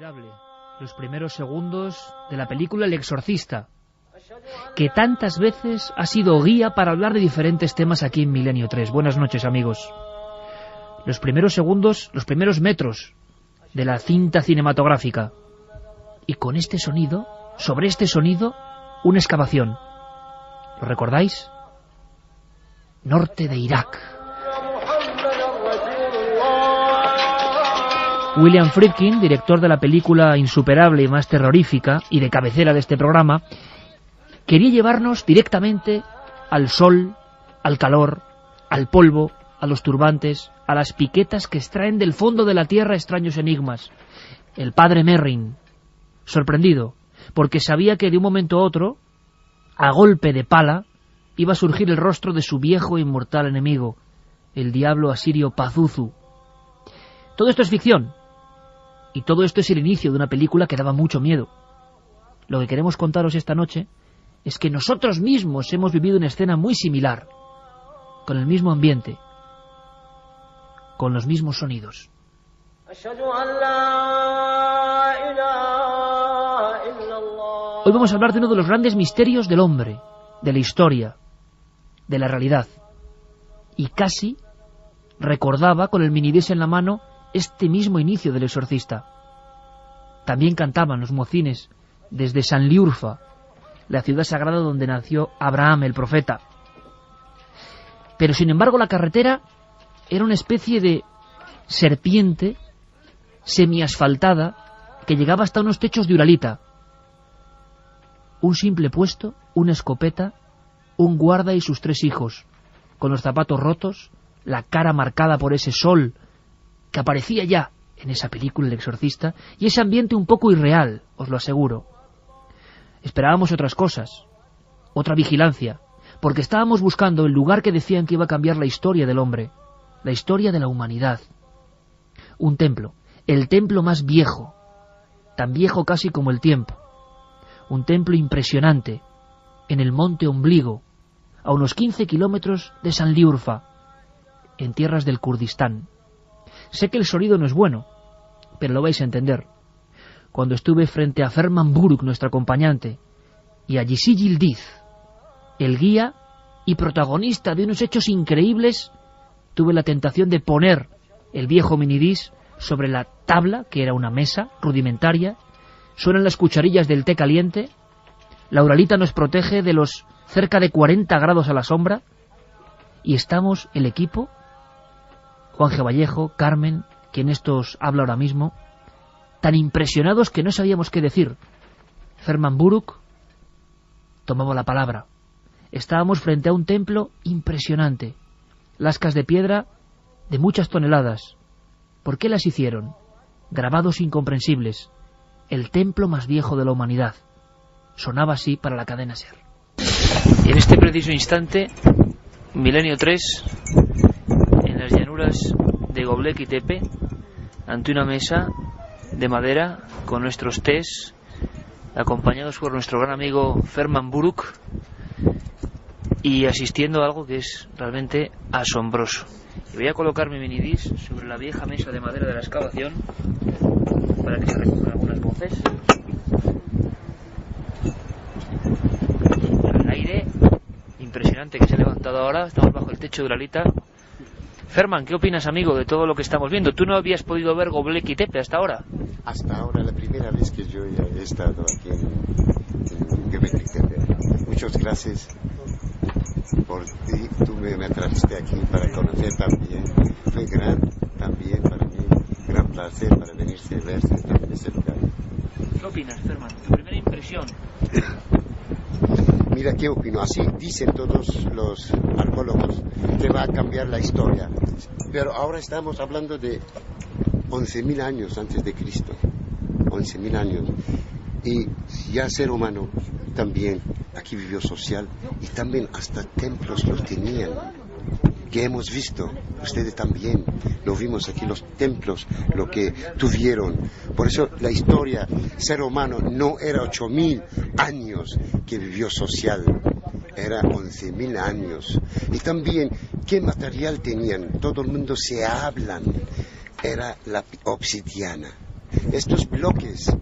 insuperable, los primeros segundos de la película El Exorcista, que tantas veces ha sido guía para hablar de diferentes temas aquí en Milenio 3. Buenas noches, amigos. Los primeros segundos, los primeros metros de la cinta cinematográfica. Y con este sonido, sobre este sonido, una excavación. ¿Lo recordáis? Norte de Irak. William Friedkin, director de la película insuperable y más terrorífica, y de cabecera de este programa, quería llevarnos directamente al sol, al calor, al polvo, a los turbantes, a las piquetas que extraen del fondo de la tierra extraños enigmas. El padre Merrin, sorprendido, porque sabía que de un momento a otro, a golpe de pala, iba a surgir el rostro de su viejo e inmortal enemigo, el diablo asirio Pazuzu. Todo esto es ficción, y todo esto es el inicio de una película que daba mucho miedo. Lo que queremos contaros esta noche es que nosotros mismos hemos vivido una escena muy similar, con el mismo ambiente, con los mismos sonidos. Hoy vamos a hablar de uno de los grandes misterios del hombre, de la historia, de la realidad. Y casi recordaba, con el minidisc en la mano, este mismo inicio del Exorcista. También cantaban los muecines desde Sanliurfa, la ciudad sagrada donde nació Abraham, el profeta. Pero sin embargo la carretera era una especie de serpiente semiasfaltada que llegaba hasta unos techos de Uralita. Un simple puesto, una escopeta, un guarda y sus 3 hijos, con los zapatos rotos, la cara marcada por ese sol que aparecía ya en esa película El Exorcista, y ese ambiente un poco irreal, os lo aseguro. Esperábamos otras cosas, otra vigilancia, porque estábamos buscando el lugar que decían que iba a cambiar la historia del hombre, la historia de la humanidad. Un templo, el templo más viejo, tan viejo casi como el tiempo. Un templo impresionante, en el monte Ombligo, a unos 15 kilómetros de Sanliurfa, en tierras del Kurdistán. Sé que el sonido no es bueno, pero lo vais a entender. Cuando estuve frente a Ferman Buruk, nuestro acompañante, y a Yisi Yildiz, el guía y protagonista de unos hechos increíbles, tuve la tentación de poner el viejo minidisc sobre la tabla, que era una mesa rudimentaria. Suenan las cucharillas del té caliente, la Uralita nos protege de los cerca de 40 grados a la sombra, y estamos el equipo, Juan G. Vallejo, Carmen, quien estos habla ahora mismo, tan impresionados que no sabíamos qué decir. Ferman Buruk tomaba la palabra. Estábamos frente a un templo impresionante, lascas de piedra de muchas toneladas. ¿Por qué las hicieron? Grabados incomprensibles. El templo más viejo de la humanidad. Sonaba así para la cadena SER. Y en este preciso instante, Milenio 3, en las llanuras de Göbekli Tepe, ante una mesa de madera con nuestros tés, acompañados por nuestro gran amigo Ferman Buruk, y asistiendo a algo que es realmente asombroso. Y voy a colocar mi minidisc sobre la vieja mesa de madera de la excavación para que se recojan algunas voces. El aire impresionante que se ha levantado ahora. Estamos bajo el techo de Uralita. Ferman, ¿qué opinas, amigo, de todo lo que estamos viendo? ¿Tú no habías podido ver Göbekli Tepe hasta ahora? Hasta ahora, la primera vez que yo he estado aquí en Göbekli Tepe. Muchas gracias por ti. Tú me trajiste aquí para conocer también. Fue también para mí, gran placer para venirse a verte en ese lugar. ¿Qué opinas, Ferman? Tu primera impresión. Mira, ¿qué opino? Así dicen todos los arqueólogos, que va a cambiar la historia. Pero ahora estamos hablando de 11.000 años antes de Cristo. 11.000 años. Y ya ser humano también aquí vivió social, y también hasta templos los tenían, que hemos visto, ustedes también lo vimos aquí, los templos, lo que tuvieron. Por eso la historia, ser humano no era 8.000 años que vivió social, era 11.000 años. Y también, ¿qué material tenían? Todo el mundo se hablan, era la obsidiana. estos bloques,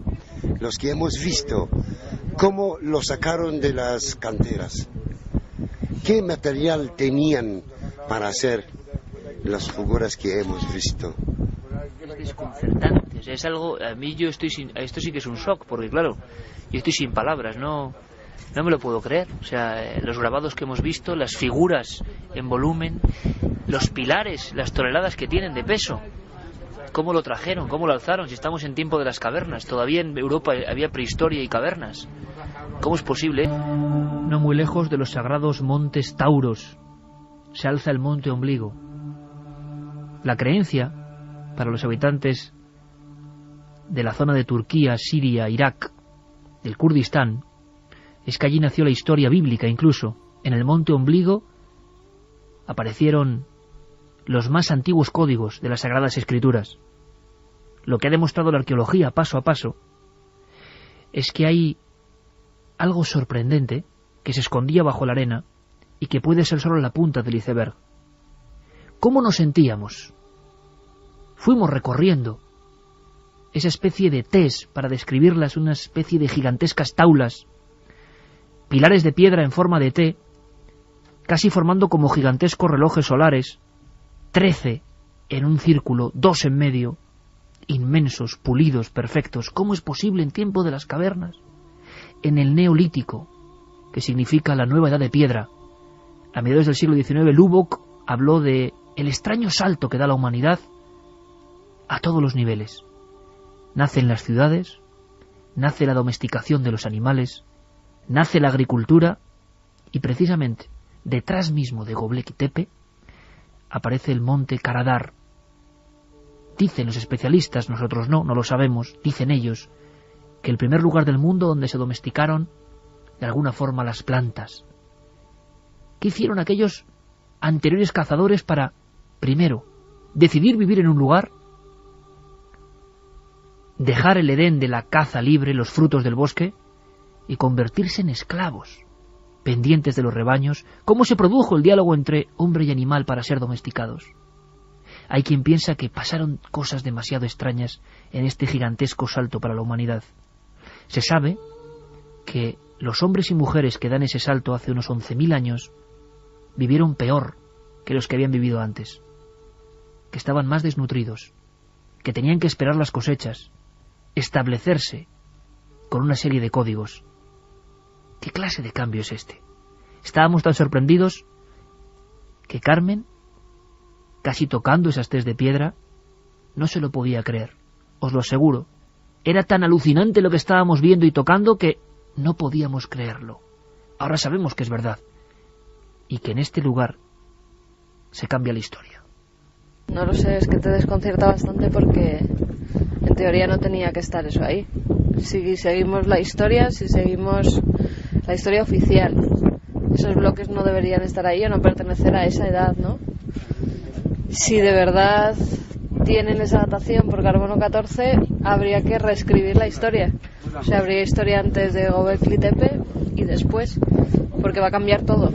los que hemos visto, cómo los sacaron de las canteras, qué material tenían para hacer las figuras que hemos visto. Es desconcertante, o sea, es algo, a mí esto sí que es un shock, porque claro, yo estoy sin palabras, no me lo puedo creer. O sea, los grabados que hemos visto, las figuras en volumen, los pilares, las toneladas que tienen de peso, cómo lo trajeron, cómo lo alzaron, si estamos en tiempo de las cavernas, todavía en Europa había prehistoria y cavernas. ¿Cómo es posible? No muy lejos de los sagrados montes Tauros se alza el monte Ombligo. La creencia, para los habitantes de la zona de Turquía, Siria, Irak, del Kurdistán, es que allí nació la historia bíblica. Incluso en el monte Ombligo aparecieron los más antiguos códigos de las Sagradas Escrituras. Lo que ha demostrado la arqueología paso a paso es que hay algo sorprendente que se escondía bajo la arena y que puede ser solo la punta del iceberg. ¿Cómo nos sentíamos? Fuimos recorriendo esa especie de Ts, para describirlas, una especie de gigantescas taulas, pilares de piedra en forma de T, casi formando como gigantescos relojes solares, 13 en un círculo, 2 en medio, inmensos, pulidos, perfectos. ¿Cómo es posible en tiempo de las cavernas? En el Neolítico, que significa la nueva edad de piedra, a mediados del siglo XIX, Lubbock habló de el extraño salto que da la humanidad a todos los niveles. Nacen las ciudades, nace la domesticación de los animales, nace la agricultura, y precisamente detrás mismo de Göbekli Tepe aparece el monte Karadar. Dicen los especialistas, nosotros no lo sabemos, dicen ellos, que el primer lugar del mundo donde se domesticaron de alguna forma las plantas. ¿Qué hicieron aquellos anteriores cazadores para, primero, decidir vivir en un lugar, dejar el Edén de la caza libre, los frutos del bosque, y convertirse en esclavos, pendientes de los rebaños? ¿Cómo se produjo el diálogo entre hombre y animal para ser domesticados? Hay quien piensa que pasaron cosas demasiado extrañas en este gigantesco salto para la humanidad. Se sabe que los hombres y mujeres que dan ese salto hace unos 11.000 años vivieron peor que los que habían vivido antes, que estaban más desnutridos, que tenían que esperar las cosechas, establecerse con una serie de códigos. ¿Qué clase de cambio es este? Estábamos tan sorprendidos que Carmen, casi tocando esas Ts de piedra, no se lo podía creer, os lo aseguro. Era tan alucinante lo que estábamos viendo y tocando que no podíamos creerlo. Ahora sabemos que es verdad, y que en este lugar se cambia la historia. No lo sé, es que te desconcierta bastante porque en teoría no tenía que estar eso ahí. Si seguimos la historia, si seguimos la historia oficial, esos bloques no deberían estar ahí o no pertenecer a esa edad, ¿no? Si de verdad tienen esa datación por carbono 14, habría que reescribir la historia. O sea, habría historia antes de Göbekli Tepe y después, porque va a cambiar todo.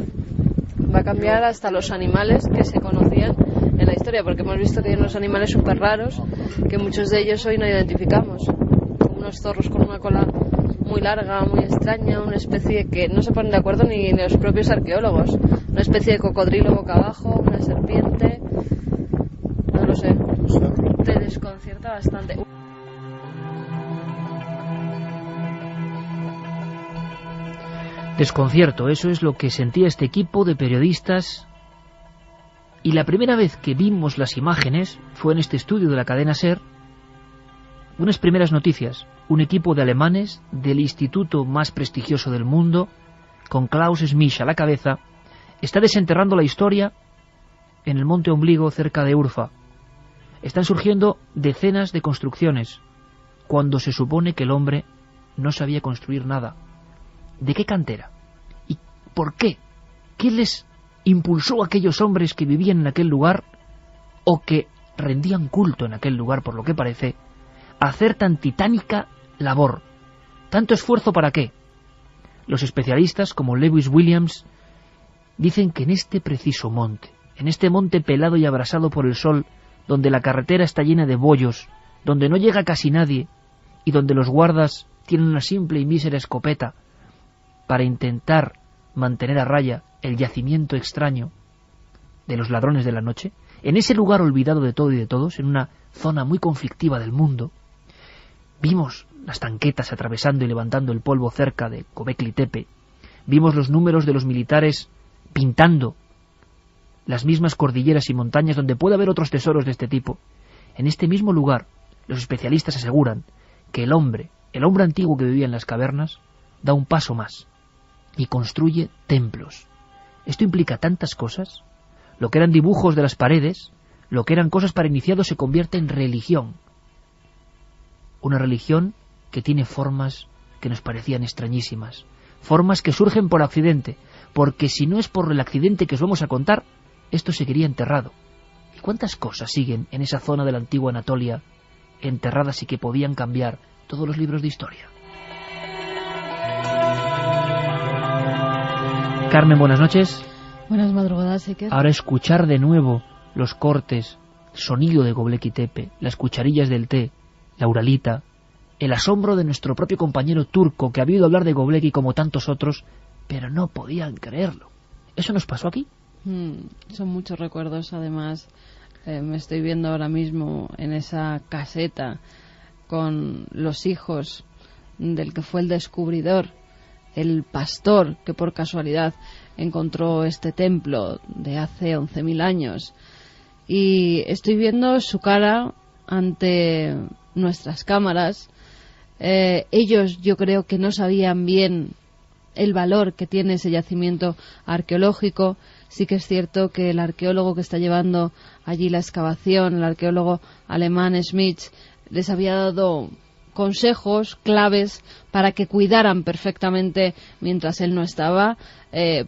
Va a cambiar hasta los animales que se conocían en la historia, porque hemos visto que hay unos animales súper raros que muchos de ellos hoy no identificamos. Unos zorros con una cola muy larga, muy extraña, una especie que no se ponen de acuerdo ni los propios arqueólogos. Una especie de cocodrilo boca abajo, una serpiente. No lo sé. Te desconcierta bastante. Desconcierto, eso es lo que sentía este equipo de periodistas. Y la primera vez que vimos las imágenes fue en este estudio de la cadena SER. Unas primeras noticias, un equipo de alemanes del instituto más prestigioso del mundo, con Klaus Schmidt a la cabeza, está desenterrando la historia en el monte Ombligo cerca de Urfa. Están surgiendo decenas de construcciones, cuando se supone que el hombre no sabía construir nada. ¿De qué cantera? ¿Y por qué? ¿Qué les impulsó a aquellos hombres que vivían en aquel lugar, o que rendían culto en aquel lugar, por lo que parece, a hacer tan titánica labor? ¿Tanto esfuerzo para qué? Los especialistas, como Lewis Williams, dicen que en este preciso monte, en este monte pelado y abrasado por el sol, donde la carretera está llena de bollos donde no llega casi nadie y donde los guardas tienen una simple y mísera escopeta para intentar mantener a raya el yacimiento extraño de los ladrones de la noche, en ese lugar olvidado de todo y de todos, en una zona muy conflictiva del mundo, vimos las tanquetas atravesando y levantando el polvo cerca de Göbekli Tepe, vimos los números de los militares pintando las mismas cordilleras y montañas donde puede haber otros tesoros de este tipo. En este mismo lugar, los especialistas aseguran que el hombre antiguo que vivía en las cavernas, da un paso más y construye templos. Esto implica tantas cosas. Lo que eran dibujos de las paredes, lo que eran cosas para iniciados, se convierte en religión. Una religión que tiene formas que nos parecían extrañísimas, formas que surgen por accidente, porque si no es por el accidente que os vamos a contar, esto seguiría enterrado. ¿Y cuántas cosas siguen en esa zona de la antigua Anatolia enterradas y que podían cambiar todos los libros de historia? Carmen, buenas noches. Buenas madrugadas, Iker. Ahora escuchar de nuevo los cortes, el sonido de Göbekli Tepe, las cucharillas del té, la uralita, el asombro de nuestro propio compañero turco que había oído hablar de Göbekli como tantos otros, pero no podían creerlo. ¿Eso nos pasó aquí? Son muchos recuerdos, además. Me estoy viendo ahora mismo en esa caseta con los hijos del que fue el descubridor, el pastor que por casualidad encontró este templo de hace 11.000 años. Y estoy viendo su cara ante nuestras cámaras. Ellos, yo creo que no sabían bien el valor que tiene ese yacimiento arqueológico. Sí que es cierto que el arqueólogo que está llevando allí la excavación, el arqueólogo alemán Schmidt, les había dado consejos, claves, para que cuidaran perfectamente mientras él no estaba,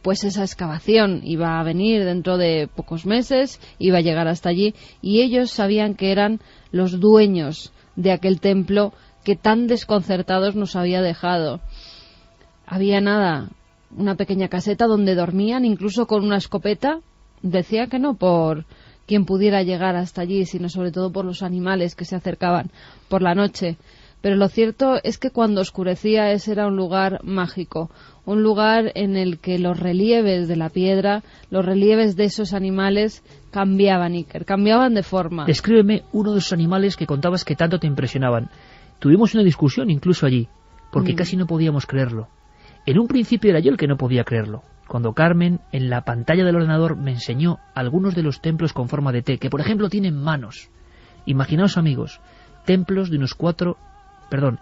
pues esa excavación iba a venir dentro de pocos meses, iba a llegar hasta allí, y ellos sabían que eran los dueños de aquel templo que tan desconcertados nos había dejado. Había nada, una pequeña caseta donde dormían, incluso con una escopeta. Decía que no por quien pudiera llegar hasta allí, sino sobre todo por los animales que se acercaban por la noche. Pero lo cierto es que cuando oscurecía ese era un lugar mágico, un lugar en el que los relieves de la piedra, los relieves de esos animales cambiaban, Iker, cambiaban de forma. Descríbeme uno de esos animales que contabas que tanto te impresionaban. Tuvimos una discusión incluso allí, porque casi no podíamos creerlo. En un principio era yo el que no podía creerlo, cuando Carmen en la pantalla del ordenador me enseñó algunos de los templos con forma de T, que por ejemplo tienen manos. Imaginaos, amigos, templos de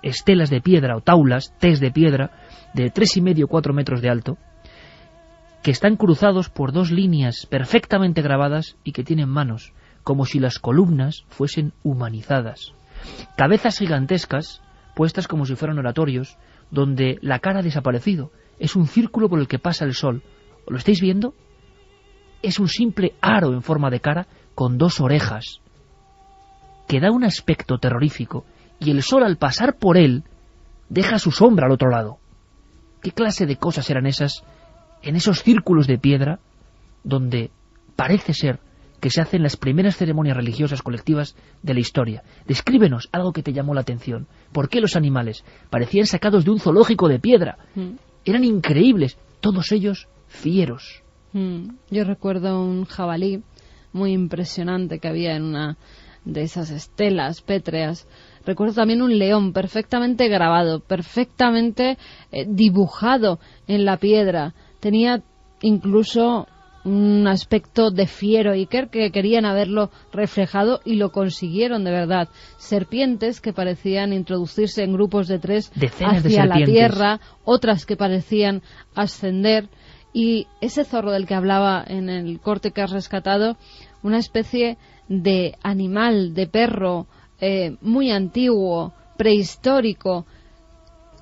estelas de piedra o taulas, Ts de piedra, de 3,5-4 metros de alto, que están cruzados por dos líneas perfectamente grabadas y que tienen manos, como si las columnas fuesen humanizadas. Cabezas gigantescas, puestas como si fueran oratorios, donde la cara ha desaparecido. Es un círculo por el que pasa el sol. ¿Lo estáis viendo? Es un simple aro en forma de cara con dos orejas, que da un aspecto terrorífico, y el sol al pasar por él deja su sombra al otro lado. ¿Qué clase de cosas eran esas en esos círculos de piedra donde parece ser que se hacen las primeras ceremonias religiosas colectivas de la historia? Descríbenos algo que te llamó la atención. ¿Por qué los animales parecían sacados de un zoológico de piedra? Eran increíbles, todos ellos fieros. Yo recuerdo un jabalí muy impresionante que había en una de esas estelas pétreas. Recuerdo también un león perfectamente grabado, perfectamente dibujado en la piedra. Tenía incluso un aspecto de fiero, Iker, que querían haberlo reflejado y lo consiguieron de verdad. Serpientes que parecían introducirse en grupos de 3 hacia la tierra, otras que parecían ascender, y ese zorro del que hablaba en el corte que has rescatado, una especie de animal, de perro muy antiguo, prehistórico,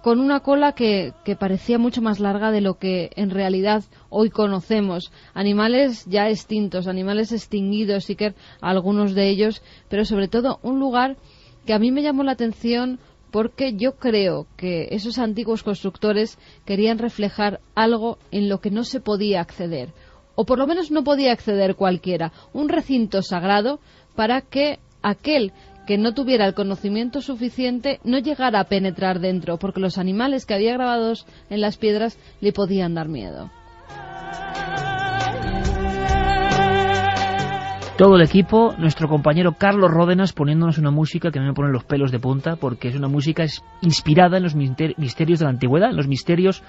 con una cola que parecía mucho más larga de lo que en realidad hoy conocemos. Animales ya extintos, animales extinguidos, sí que algunos de ellos, pero sobre todo un lugar que a mí me llamó la atención porque yo creo que esos antiguos constructores querían reflejar algo en lo que no se podía acceder, o por lo menos no podía acceder cualquiera, un recinto sagrado para que aquel que no tuviera el conocimiento suficiente, no llegara a penetrar dentro, porque los animales que había grabados en las piedras le podían dar miedo. Todo el equipo, nuestro compañero Carlos Ródenas poniéndonos una música que a mí me pone los pelos de punta, porque es una música inspirada en los misterios de la antigüedad, en los misterios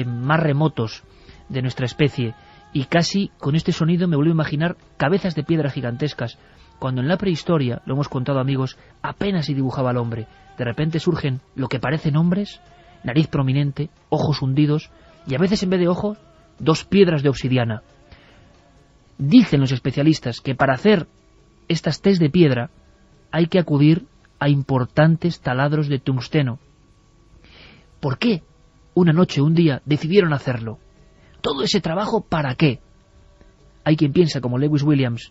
más remotos de nuestra especie, y casi con este sonido me vuelvo a imaginar cabezas de piedra gigantescas, cuando en la prehistoria, lo hemos contado amigos, apenas se dibujaba al hombre. De repente surgen lo que parecen hombres, nariz prominente, ojos hundidos, y a veces en vez de ojos, 2 piedras de obsidiana. Dicen los especialistas que para hacer estas tés de piedra hay que acudir a importantes taladros de tungsteno. ¿Por qué una noche, un día, decidieron hacerlo? ¿Todo ese trabajo para qué? Hay quien piensa, como Lewis Williams,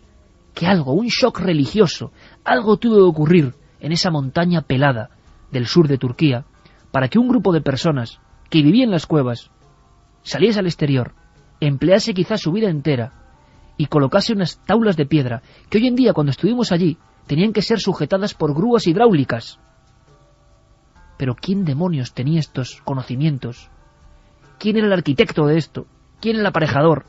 que algo, un shock religioso, algo tuvo que ocurrir en esa montaña pelada del sur de Turquía para que un grupo de personas que vivían en las cuevas saliese al exterior, emplease quizás su vida entera y colocase unas taulas de piedra que hoy en día, cuando estuvimos allí, tenían que ser sujetadas por grúas hidráulicas. Pero ¿quién demonios tenía estos conocimientos? ¿Quién era el arquitecto de esto? ¿Quién el aparejador?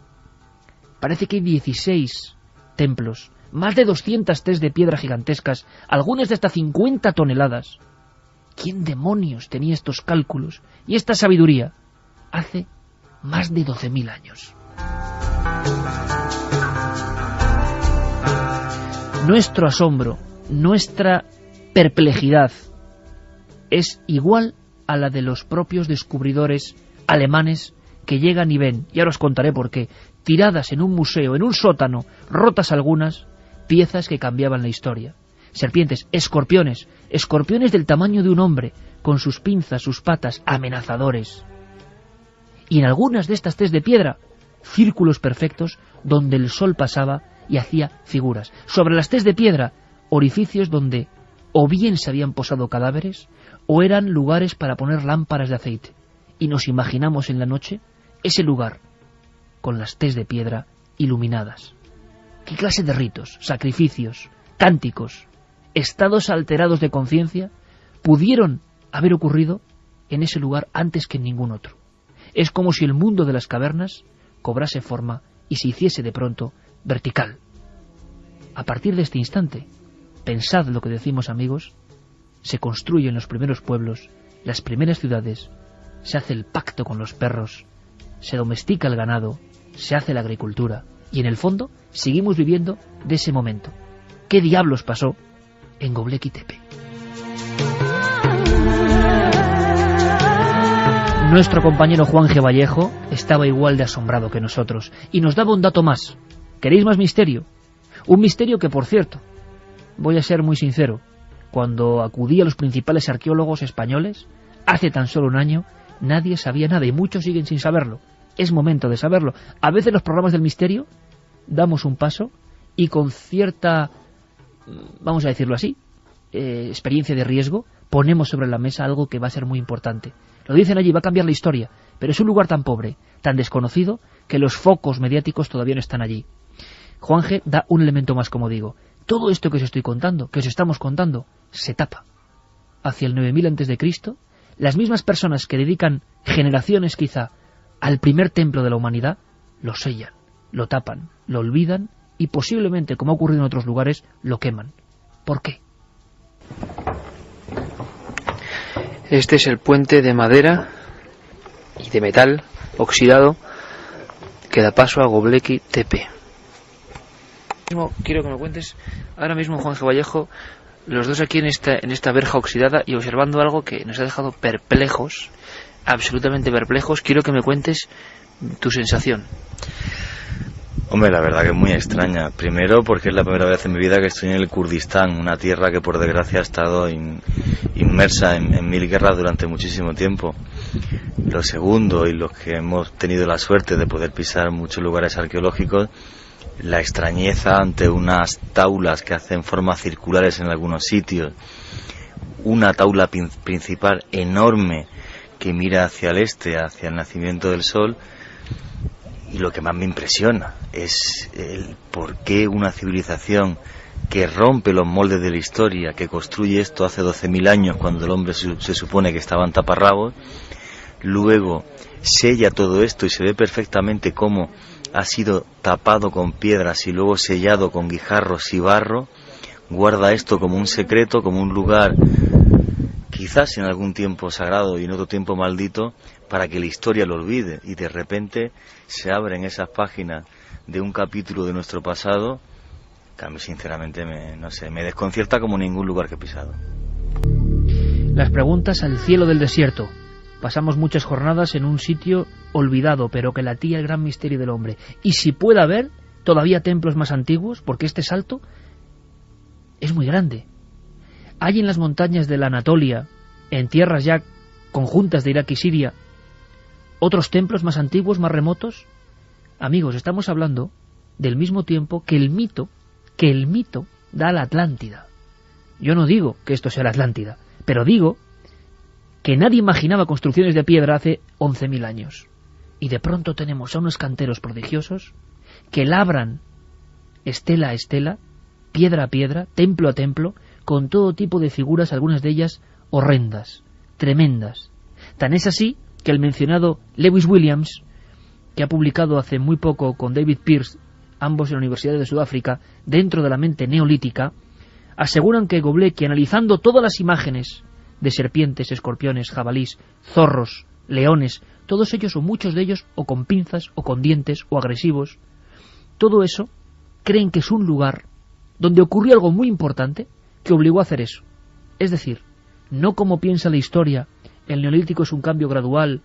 Parece que hay 16 templos, más de 200 tés de piedra gigantescas, algunas de hasta 50 toneladas. ¿Quién demonios tenía estos cálculos y esta sabiduría hace más de 12.000 años? Nuestro asombro, nuestra perplejidad es igual a la de los propios descubridores alemanes que llegan y ven, y ahora os contaré por qué, tiradas en un museo, en un sótano, rotas algunas, piezas que cambiaban la historia. Serpientes, escorpiones del tamaño de un hombre, con sus pinzas, sus patas, amenazadores. Y en algunas de estas tés de piedra, círculos perfectos donde el sol pasaba y hacía figuras. Sobre las tés de piedra, orificios donde o bien se habían posado cadáveres o eran lugares para poner lámparas de aceite. Y nos imaginamos en la noche ese lugar con las tés de piedra iluminadas. ¿Qué clase de ritos, sacrificios, cánticos, estados alterados de conciencia pudieron haber ocurrido en ese lugar antes que en ningún otro? Es como si el mundo de las cavernas cobrase forma y se hiciese de pronto vertical. A partir de este instante, pensad lo que decimos amigos, se construyen los primeros pueblos, las primeras ciudades, se hace el pacto con los perros, se domestica el ganado, se hace la agricultura, y en el fondo seguimos viviendo de ese momento. ¿Qué diablos pasó en Göbekli Tepe? Nuestro compañero Juan G. Vallejo estaba igual de asombrado que nosotros, y nos daba un dato más. ¿Queréis más misterio? Un misterio que, por cierto, voy a ser muy sincero, cuando acudí a los principales arqueólogos españoles, hace tan solo un año, nadie sabía nada, y muchos siguen sin saberlo. Es momento de saberlo. A veces los programas del misterio damos un paso y con cierta, vamos a decirlo así, experiencia de riesgo, ponemos sobre la mesa algo que va a ser muy importante. Lo dicen allí, va a cambiar la historia, pero es un lugar tan pobre, tan desconocido, que los focos mediáticos todavía no están allí. Juanje da un elemento más, como digo. Todo esto que os estoy contando, que os estamos contando, se tapa. Hacia el 9000 a.C., las mismas personas que dedican generaciones quizá al primer templo de la humanidad, lo sellan, lo tapan, lo olvidan y posiblemente, como ha ocurrido en otros lugares, lo queman. ¿Por qué? Este es el puente de madera y de metal oxidado que da paso a Göbekli Tepe. Quiero que me cuentes ahora mismo, Juan G. Vallejo, los dos aquí en esta verja oxidada y observando algo que nos ha dejado perplejos, absolutamente perplejos. Quiero que me cuentes tu sensación. Hombre, la verdad que es muy extraña. Primero porque es la primera vez en mi vida que estoy en el Kurdistán, una tierra que por desgracia ha estado inmersa en 1000 guerras durante muchísimo tiempo. Lo segundo, y los que hemos tenido la suerte de poder pisar muchos lugares arqueológicos, la extrañeza ante unas taulas que hacen formas circulares en algunos sitios, una taula principal enorme que mira hacia el este, hacia el nacimiento del sol. Y lo que más me impresiona es el por qué una civilización que rompe los moldes de la historia, que construye esto hace 12.000 años cuando el hombre se supone que estaba en taparrabos, luego sella todo esto y se ve perfectamente cómo ha sido tapado con piedras y luego sellado con guijarros y barro, guarda esto como un secreto, como un lugar quizás en algún tiempo sagrado y en otro tiempo maldito, para que la historia lo olvide, y de repente se abren esas páginas de un capítulo de nuestro pasado que a mí sinceramente me desconcierta como ningún lugar que he pisado. Las preguntas al cielo del desierto. Pasamos muchas jornadas en un sitio olvidado, pero que latía el gran misterio del hombre. Y si puede haber todavía templos más antiguos, porque este salto es muy grande. Hay en las montañas de la Anatolia, en tierras ya conjuntas de Irak y Siria, otros templos más antiguos, más remotos. Amigos, estamos hablando del mismo tiempo que el mito da a la Atlántida. Yo no digo que esto sea la Atlántida, pero digo que nadie imaginaba construcciones de piedra hace 11.000 años. Y de pronto tenemos a unos canteros prodigiosos que labran estela a estela, piedra a piedra, templo a templo, con todo tipo de figuras, algunas de ellas horrendas, tremendas. Tan es así que el mencionado Lewis Williams, que ha publicado hace muy poco con David Pearce, ambos en la Universidad de Sudáfrica, Dentro de la mente neolítica, aseguran que Göbekli, analizando todas las imágenes de serpientes, escorpiones, jabalís, zorros, leones, todos ellos o muchos de ellos o con pinzas o con dientes o agresivos, todo eso creen que es un lugar donde ocurrió algo muy importante que obligó a hacer eso. Es decir, no como piensa la historia, el neolítico es un cambio gradual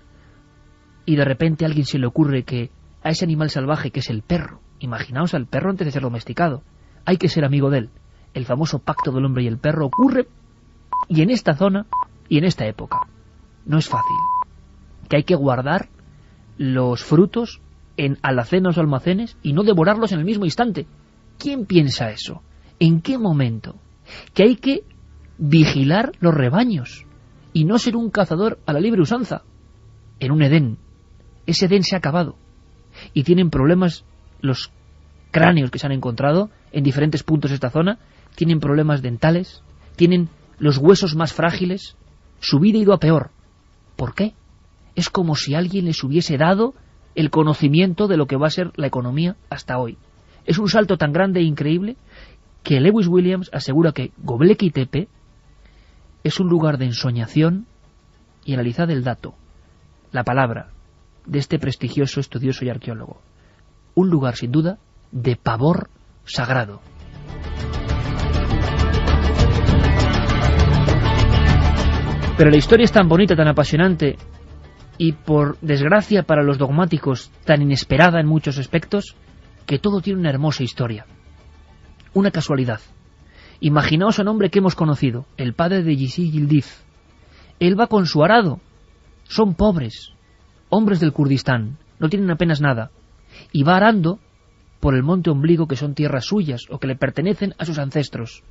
y de repente a alguien se le ocurre que a ese animal salvaje que es el perro, imaginaos al perro antes de ser domesticado, hay que ser amigo de él. El famoso pacto del hombre y el perro ocurre, y en esta zona y en esta época. No es fácil. Que hay que guardar los frutos en alacenas o almacenes y no devorarlos en el mismo instante. ¿Quién piensa eso? ¿En qué momento? Que hay que vigilar los rebaños y no ser un cazador a la libre usanza. En un Edén. Ese Edén se ha acabado. Y tienen problemas los cráneos que se han encontrado en diferentes puntos de esta zona, tienen problemas dentales, tienen los huesos más frágiles, su vida ha ido a peor. ¿Por qué? Es como si alguien les hubiese dado el conocimiento de lo que va a ser la economía hasta hoy. Es un salto tan grande e increíble que Lewis Williams asegura que Göbekli Tepe es un lugar de ensoñación, y analizad el dato, la palabra de este prestigioso estudioso y arqueólogo. Un lugar, sin duda, de pavor sagrado. Pero la historia es tan bonita, tan apasionante y, por desgracia para los dogmáticos, tan inesperada en muchos aspectos, que todo tiene una hermosa historia. Una casualidad. Imaginaos a un hombre que hemos conocido, el padre de Yisi Yildiz. Él va con su arado. Son pobres, hombres del Kurdistán, no tienen apenas nada, y va arando por el monte Ombligo, que son tierras suyas o que le pertenecen a sus ancestros,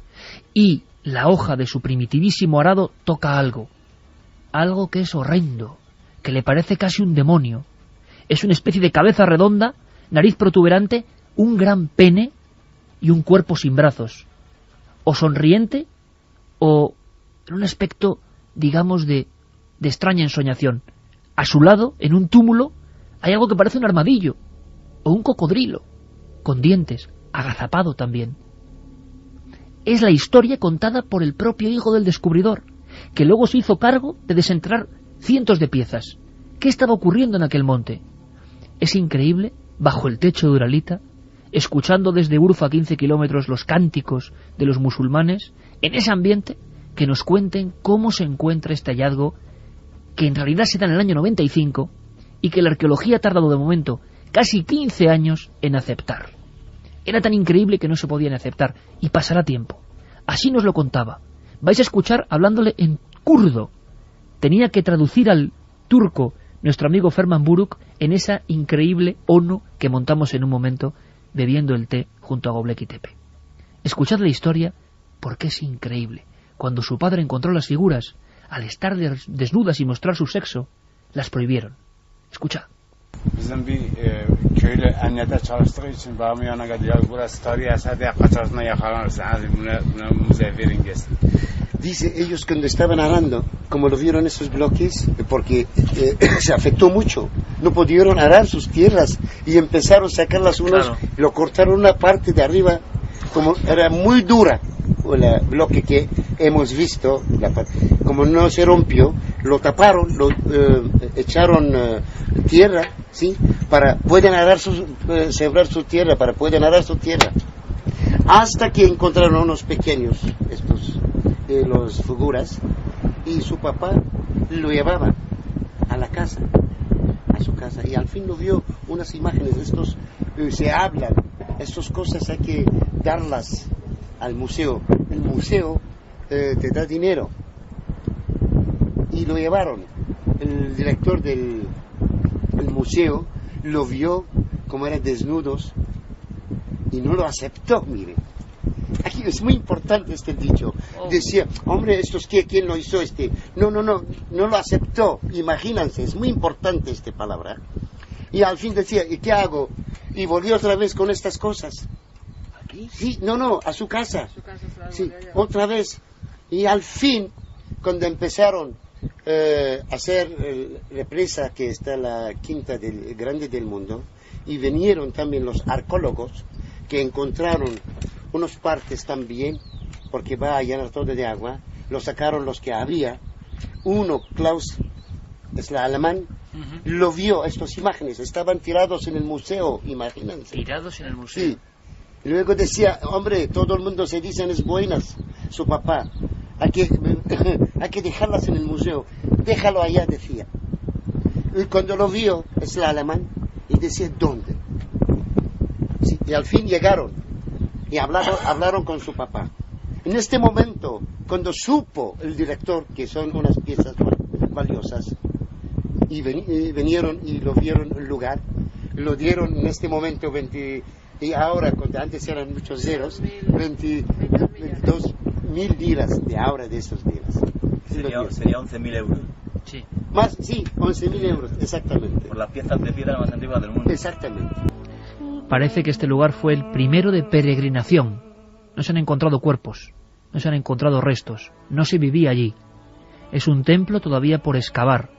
y la hoja de su primitivísimo arado toca algo que es horrendo, que le parece casi un demonio. Es una especie de cabeza redonda, nariz protuberante, un gran pene y un cuerpo sin brazos, o sonriente o en un aspecto, digamos, de extraña ensoñación. A su lado, en un túmulo, hay algo que parece un armadillo o un cocodrilo, con dientes, agazapado también. Es la historia contada por el propio hijo del descubridor, que luego se hizo cargo de desenterrar cientos de piezas. ¿Qué estaba ocurriendo en aquel monte? Es increíble, bajo el techo de Uralita, escuchando desde Urfa a 15 kilómetros los cánticos de los musulmanes, en ese ambiente, que nos cuenten cómo se encuentra este hallazgo, que en realidad se da en el año 95, y que la arqueología ha tardado de momento casi 15 años en aceptar. Era tan increíble que no se podían aceptar, y pasará tiempo. Así nos lo contaba. Vais a escuchar hablándole en kurdo. Tenía que traducir al turco nuestro amigo Ferman Buruk en esa increíble ONU que montamos en un momento bebiendo el té junto a Göbekli Tepe. Escuchad la historia porque es increíble. Cuando su padre encontró las figuras, al estar desnudas y mostrar su sexo, las prohibieron. Escuchad. Bizim bir köylü emniyete çalıştığı için babamın yanına gidiyor. Burası tarihi eser diye kaçarsına yakalanırsın. Hadi buna müze verin gelsin. Dice, ellos cuando estaban arando, como lo vieron esos bloques, porque se afectó mucho, no pudieron arar sus tierras y empezaron a sacarlas unos, claro. Lo cortaron una parte de arriba, como era muy dura, el bloque que hemos visto, como no se rompió, lo taparon, lo echaron tierra, ¿sí? Para pueden arar sembrar su tierra, para pueden arar su tierra, hasta que encontraron unos pequeños, estos los figuras, y su papá lo llevaba a la casa, a su casa, y al fin lo vio unas imágenes, estos se hablan, estas cosas hay que darlas al museo, el museo te da dinero, y lo llevaron, el director del museo lo vio como eran desnudos, y no lo aceptó, mire. Aquí es muy importante este dicho. Decía, hombre, ¿quién lo hizo No lo aceptó. Imagínense, es muy importante esta palabra. Y al fin decía, ¿y qué hago? Y volvió otra vez con estas cosas. ¿Aquí? Sí, a su casa. Sí, otra vez. Y al fin, cuando empezaron a hacer represa, que está la quinta grande del mundo, y vinieron también los arqueólogos, que encontraron unas partes también, porque va a llenar todo de agua, lo sacaron los que había, uno, Klaus, es el alemán, lo vio, estas imágenes, estaban tirados en el museo, imagínense. Tirados en el museo. Sí. Y luego decía, hombre, todo el mundo se dicen es buenas, su papá, hay que dejarlas en el museo, déjalo allá, decía. Y cuando lo vio, es el alemán, y decía, ¿dónde? Sí, y al fin llegaron. Y hablaron con su papá. En este momento, cuando supo el director que son unas piezas valiosas, y vinieron y lo vieron en el lugar, lo dieron en este momento 20, y ahora, cuando antes eran muchos ceros, 22.000 liras de ahora de esos días. Sería 11.000 euros. Sí. Más, sí, 11.000 euros, exactamente. Por las piezas de piedra más antiguas del mundo. Exactamente. Parece que este lugar fue el primero de peregrinación. No se han encontrado cuerpos, no se han encontrado restos, no se vivía allí. Es un templo todavía por excavar.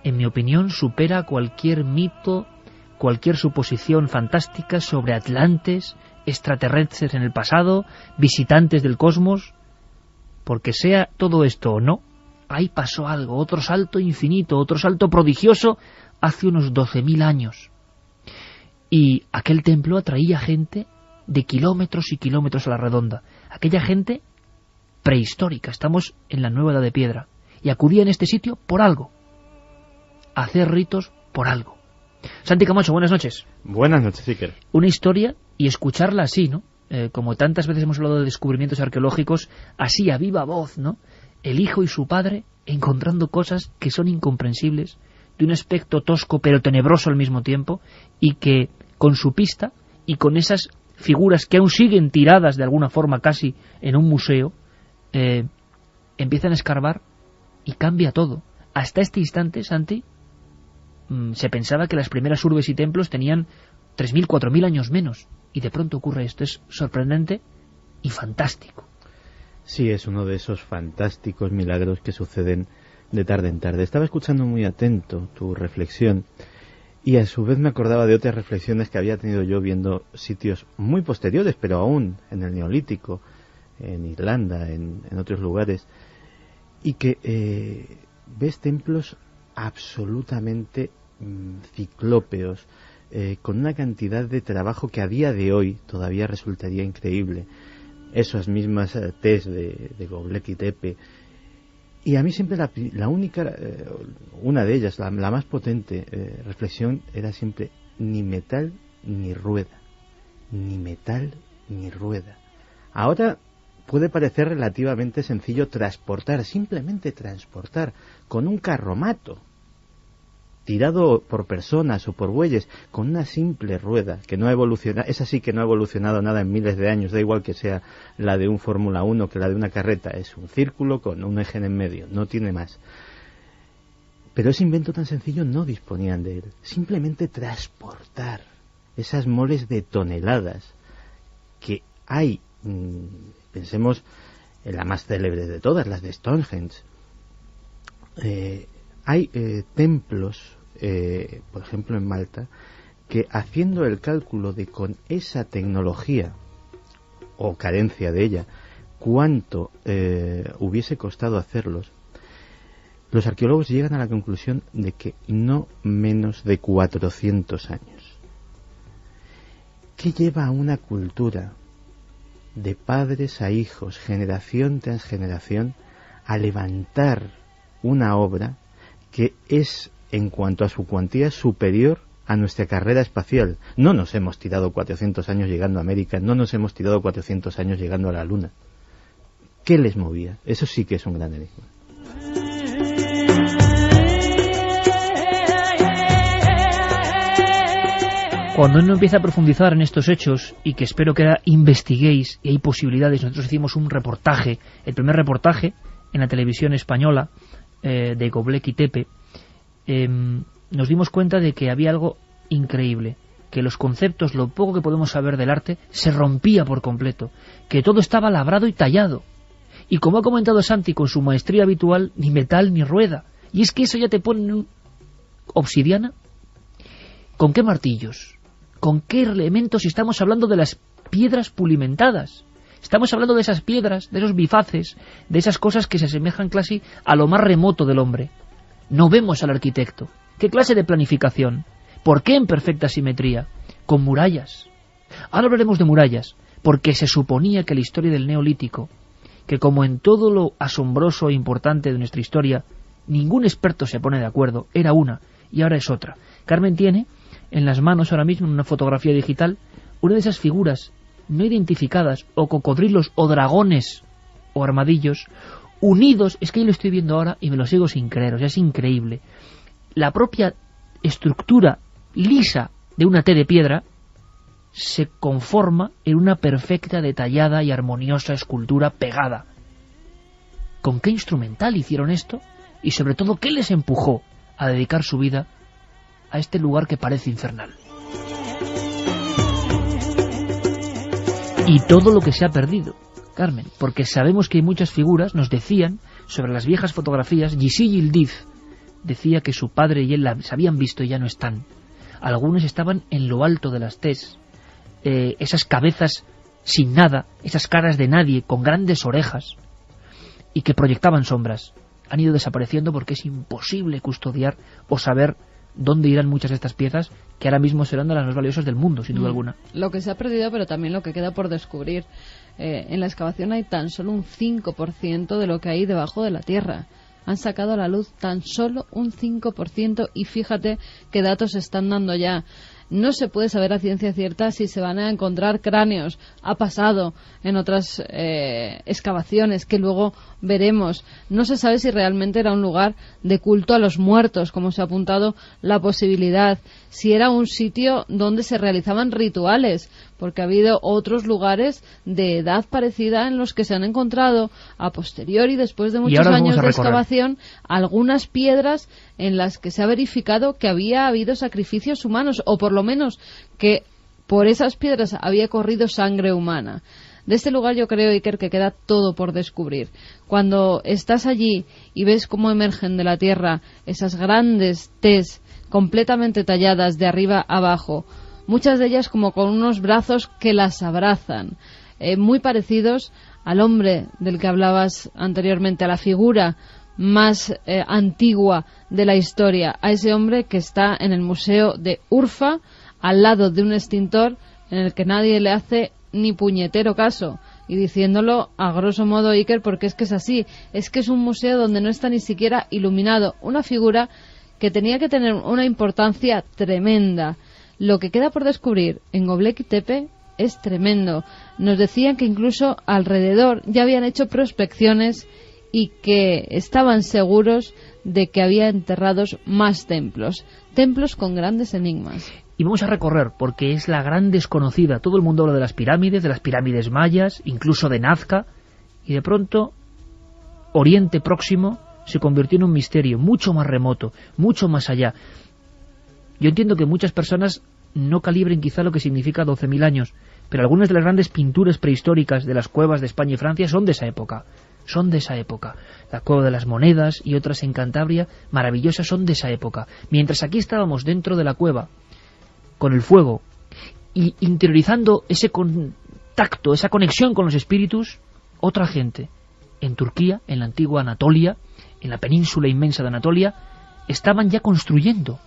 En mi opinión, supera cualquier mito, cualquier suposición fantástica sobre atlantes, extraterrestres en el pasado, visitantes del cosmos. Porque sea todo esto o no, ahí pasó algo, otro salto infinito, otro salto prodigioso hace unos 12.000 años. Y aquel templo atraía gente de kilómetros y kilómetros a la redonda. Aquella gente prehistórica, estamos en la nueva edad de piedra. Y acudía en este sitio por algo. A hacer ritos por algo. Santi Camacho, buenas noches. Buenas noches, Iker. Una historia y escucharla así, ¿no? Como tantas veces hemos hablado de descubrimientos arqueológicos, así a viva voz, ¿no? El hijo y su padre encontrando cosas que son incomprensibles, de un aspecto tosco pero tenebroso al mismo tiempo, y que con su pista y con esas figuras que aún siguen tiradas de alguna forma casi en un museo, empiezan a escarbar y cambia todo. Hasta este instante, Santi, se pensaba que las primeras urbes y templos tenían 3.000, 4.000 años menos, y de pronto ocurre esto. Es sorprendente y fantástico. Sí, es uno de esos fantásticos milagros que suceden de tarde en tarde. Estaba escuchando muy atento tu reflexión y a su vez me acordaba de otras reflexiones que había tenido yo viendo sitios muy posteriores, pero aún en el Neolítico, en Irlanda, en otros lugares, y que ves templos absolutamente ciclópeos, con una cantidad de trabajo que a día de hoy todavía resultaría increíble. Esas mismas tes de Göbekli Tepe. Y a mí siempre la única, una de ellas, la más potente reflexión era siempre ni metal ni rueda. Ni metal ni rueda. Ahora puede parecer relativamente sencillo transportar, simplemente transportar, con un carromato, tirado por personas o por bueyes, con una simple rueda, que no ha evolucionado, esa sí que no ha evolucionado nada en miles de años, da igual que sea la de un Fórmula 1 que la de una carreta, es un círculo con un eje en medio, no tiene más. Pero ese invento tan sencillo no disponían de él, simplemente transportar esas moles de toneladas que hay, pensemos en la más célebre de todas, las de Stonehenge. Hay templos, por ejemplo en Malta, que haciendo el cálculo de con esa tecnología o carencia de ella, cuánto hubiese costado hacerlos, los arqueólogos llegan a la conclusión de que no menos de 400 años. ¿Qué lleva a una cultura de padres a hijos, generación tras generación, a levantar una obra que es, en cuanto a su cuantía, superior a nuestra carrera espacial? No nos hemos tirado 400 años llegando a América, no nos hemos tirado 400 años llegando a la Luna. ¿Qué les movía? Eso sí que es un gran enigma. Cuando uno empieza a profundizar en estos hechos, y que espero que ahora investiguéis, y hay posibilidades, nosotros hicimos un reportaje, el primer reportaje en la televisión española de Göbekli Tepe, nos dimos cuenta de que había algo increíble, que los conceptos, lo poco que podemos saber del arte, se rompía por completo, que todo estaba labrado y tallado, y como ha comentado Santi con su maestría habitual, ni metal ni rueda, y es que eso ya te pone obsidiana. ¿Con qué martillos? ¿Con qué elementos? Si estamos hablando de las piedras pulimentadas, estamos hablando de esas piedras, de esos bifaces, de esas cosas que se asemejan casi a lo más remoto del hombre. No vemos al arquitecto. ¿Qué clase de planificación? ¿Por qué en perfecta simetría? Con murallas. Ahora hablaremos de murallas, porque se suponía que la historia del Neolítico, que como en todo lo asombroso e importante de nuestra historia, ningún experto se pone de acuerdo, era una, y ahora es otra. Carmen tiene en las manos ahora mismo, en una fotografía digital, una de esas figuras no identificadas, o cocodrilos, o dragones, o armadillos, unidos. Es que yo lo estoy viendo ahora y me lo sigo sin creer, o sea, es increíble. La propia estructura lisa de una T de piedra se conforma en una perfecta, detallada y armoniosa escultura pegada. ¿Con qué instrumental hicieron esto? Y sobre todo, ¿qué les empujó a dedicar su vida a este lugar que parece infernal? Y todo lo que se ha perdido, Carmen, porque sabemos que hay muchas figuras, nos decían, sobre las viejas fotografías, Gisí Yildiz decía que su padre y él las habían visto y ya no están. Algunos estaban en lo alto de las Ts, esas cabezas sin nada, esas caras de nadie, con grandes orejas, y que proyectaban sombras. Han ido desapareciendo porque es imposible custodiar o saber dónde irán muchas de estas piezas, que ahora mismo serán de las más valiosas del mundo, sin duda alguna. Lo que se ha perdido, pero también lo que queda por descubrir. En la excavación hay tan solo un 5% de lo que hay debajo de la tierra. Han sacado a la luz tan solo un 5%, y fíjate qué datos están dando ya. No se puede saber a ciencia cierta si se van a encontrar cráneos. Ha pasado en otras excavaciones que luego veremos. No se sabe si realmente era un lugar de culto a los muertos, como se ha apuntado la posibilidad. Si era un sitio donde se realizaban rituales, porque ha habido otros lugares de edad parecida en los que se han encontrado a posteriori, después de muchos años de excavación, algunas piedras en las que se ha verificado que había habido sacrificios humanos, o por lo menos que por esas piedras había corrido sangre humana. De este lugar yo creo, Iker, que queda todo por descubrir. Cuando estás allí y ves cómo emergen de la tierra esas grandes Ts completamente talladas de arriba a abajo, muchas de ellas como con unos brazos que las abrazan, muy parecidos al hombre del que hablabas anteriormente, a la figura más antigua de la historia, a ese hombre que está en el museo de Urfa, al lado de un extintor en el que nadie le hace ni puñetero caso, y diciéndolo a grosso modo, Iker, porque es que es así, es que es un museo donde no está ni siquiera iluminado, una figura que tenía que tener una importancia tremenda. Lo que queda por descubrir en Göbekli Tepe es tremendo. Nos decían que incluso alrededor ya habían hecho prospecciones y que estaban seguros de que había enterrados más templos con grandes enigmas. Y vamos a recorrer, porque es la gran desconocida. Todo el mundo habla de las pirámides mayas, incluso de Nazca, y de pronto Oriente Próximo se convirtió en un misterio mucho más remoto, mucho más allá. Yo entiendo que muchas personas no calibren quizá lo que significa 12.000 años, pero algunas de las grandes pinturas prehistóricas de las cuevas de España y Francia son de esa época. Son de esa época. La Cueva de las Monedas y otras en Cantabria, maravillosas, son de esa época. Mientras aquí estábamos dentro de la cueva, con el fuego, y interiorizando ese contacto, esa conexión con los espíritus, otra gente, en Turquía, en la antigua Anatolia, en la península inmensa de Anatolia, estaban ya construyendo.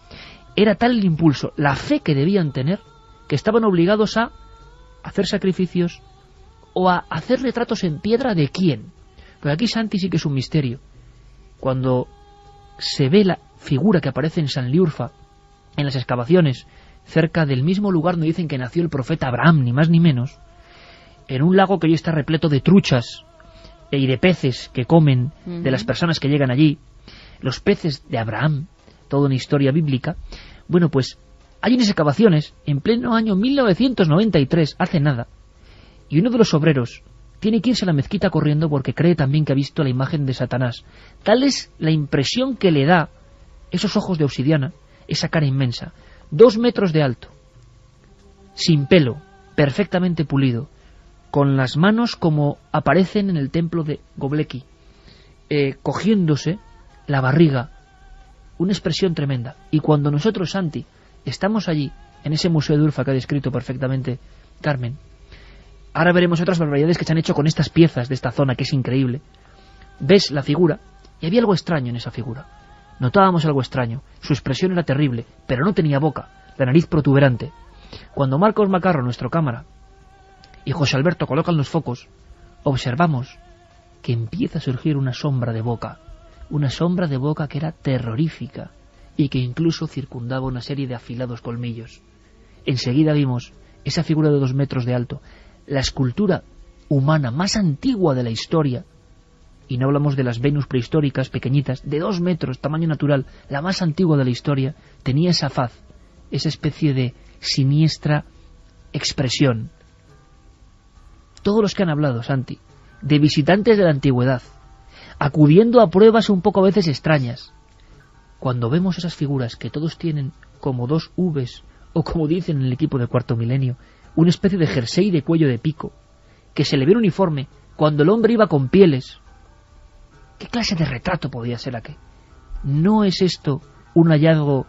Era tal el impulso, la fe que debían tener, que estaban obligados a hacer sacrificios o a hacer retratos en piedra de quién. Pero aquí Santi sí que es un misterio. Cuando se ve la figura que aparece en Sanliurfa, en las excavaciones, cerca del mismo lugar donde dicen que nació el profeta Abraham, ni más ni menos, en un lago que hoy está repleto de truchas y de peces que comen de las personas que llegan allí, los peces de Abraham, toda una historia bíblica. Bueno, pues hay unas excavaciones en pleno año 1993, hace nada, y uno de los obreros tiene que irse a la mezquita corriendo porque cree también que ha visto la imagen de Satanás. Tal es la impresión que le da esos ojos de obsidiana, esa cara inmensa, 2 metros de alto, sin pelo, perfectamente pulido, con las manos como aparecen en el templo de Göbekli, cogiéndose la barriga, una expresión tremenda. Y cuando nosotros, Santi, estamos allí, en ese museo de Urfa que ha descrito perfectamente Carmen, ahora veremos otras barbaridades que se han hecho con estas piezas de esta zona, que es increíble. Ves la figura, y había algo extraño en esa figura. Notábamos algo extraño. Su expresión era terrible, pero no tenía boca, la nariz protuberante. Cuando Marcos Macarro, nuestro cámara, y José Alberto colocan los focos, observamos que empieza a surgir una sombra de boca que era terrorífica y que incluso circundaba una serie de afilados colmillos. Enseguida vimos esa figura de 2 metros de alto, la escultura humana más antigua de la historia, y no hablamos de las Venus prehistóricas pequeñitas, de 2 metros, tamaño natural, la más antigua de la historia, tenía esa faz, esa especie de siniestra expresión. Todos los que han hablado, Santi, de visitantes de la antigüedad, acudiendo a pruebas un poco a veces extrañas, cuando vemos esas figuras que todos tienen como 2 Vs, o como dicen en el equipo de Cuarto Milenio, una especie de jersey de cuello de pico, que se le ve un uniforme cuando el hombre iba con pieles. ¿Qué clase de retrato podía ser aquel? ¿No es esto un hallazgo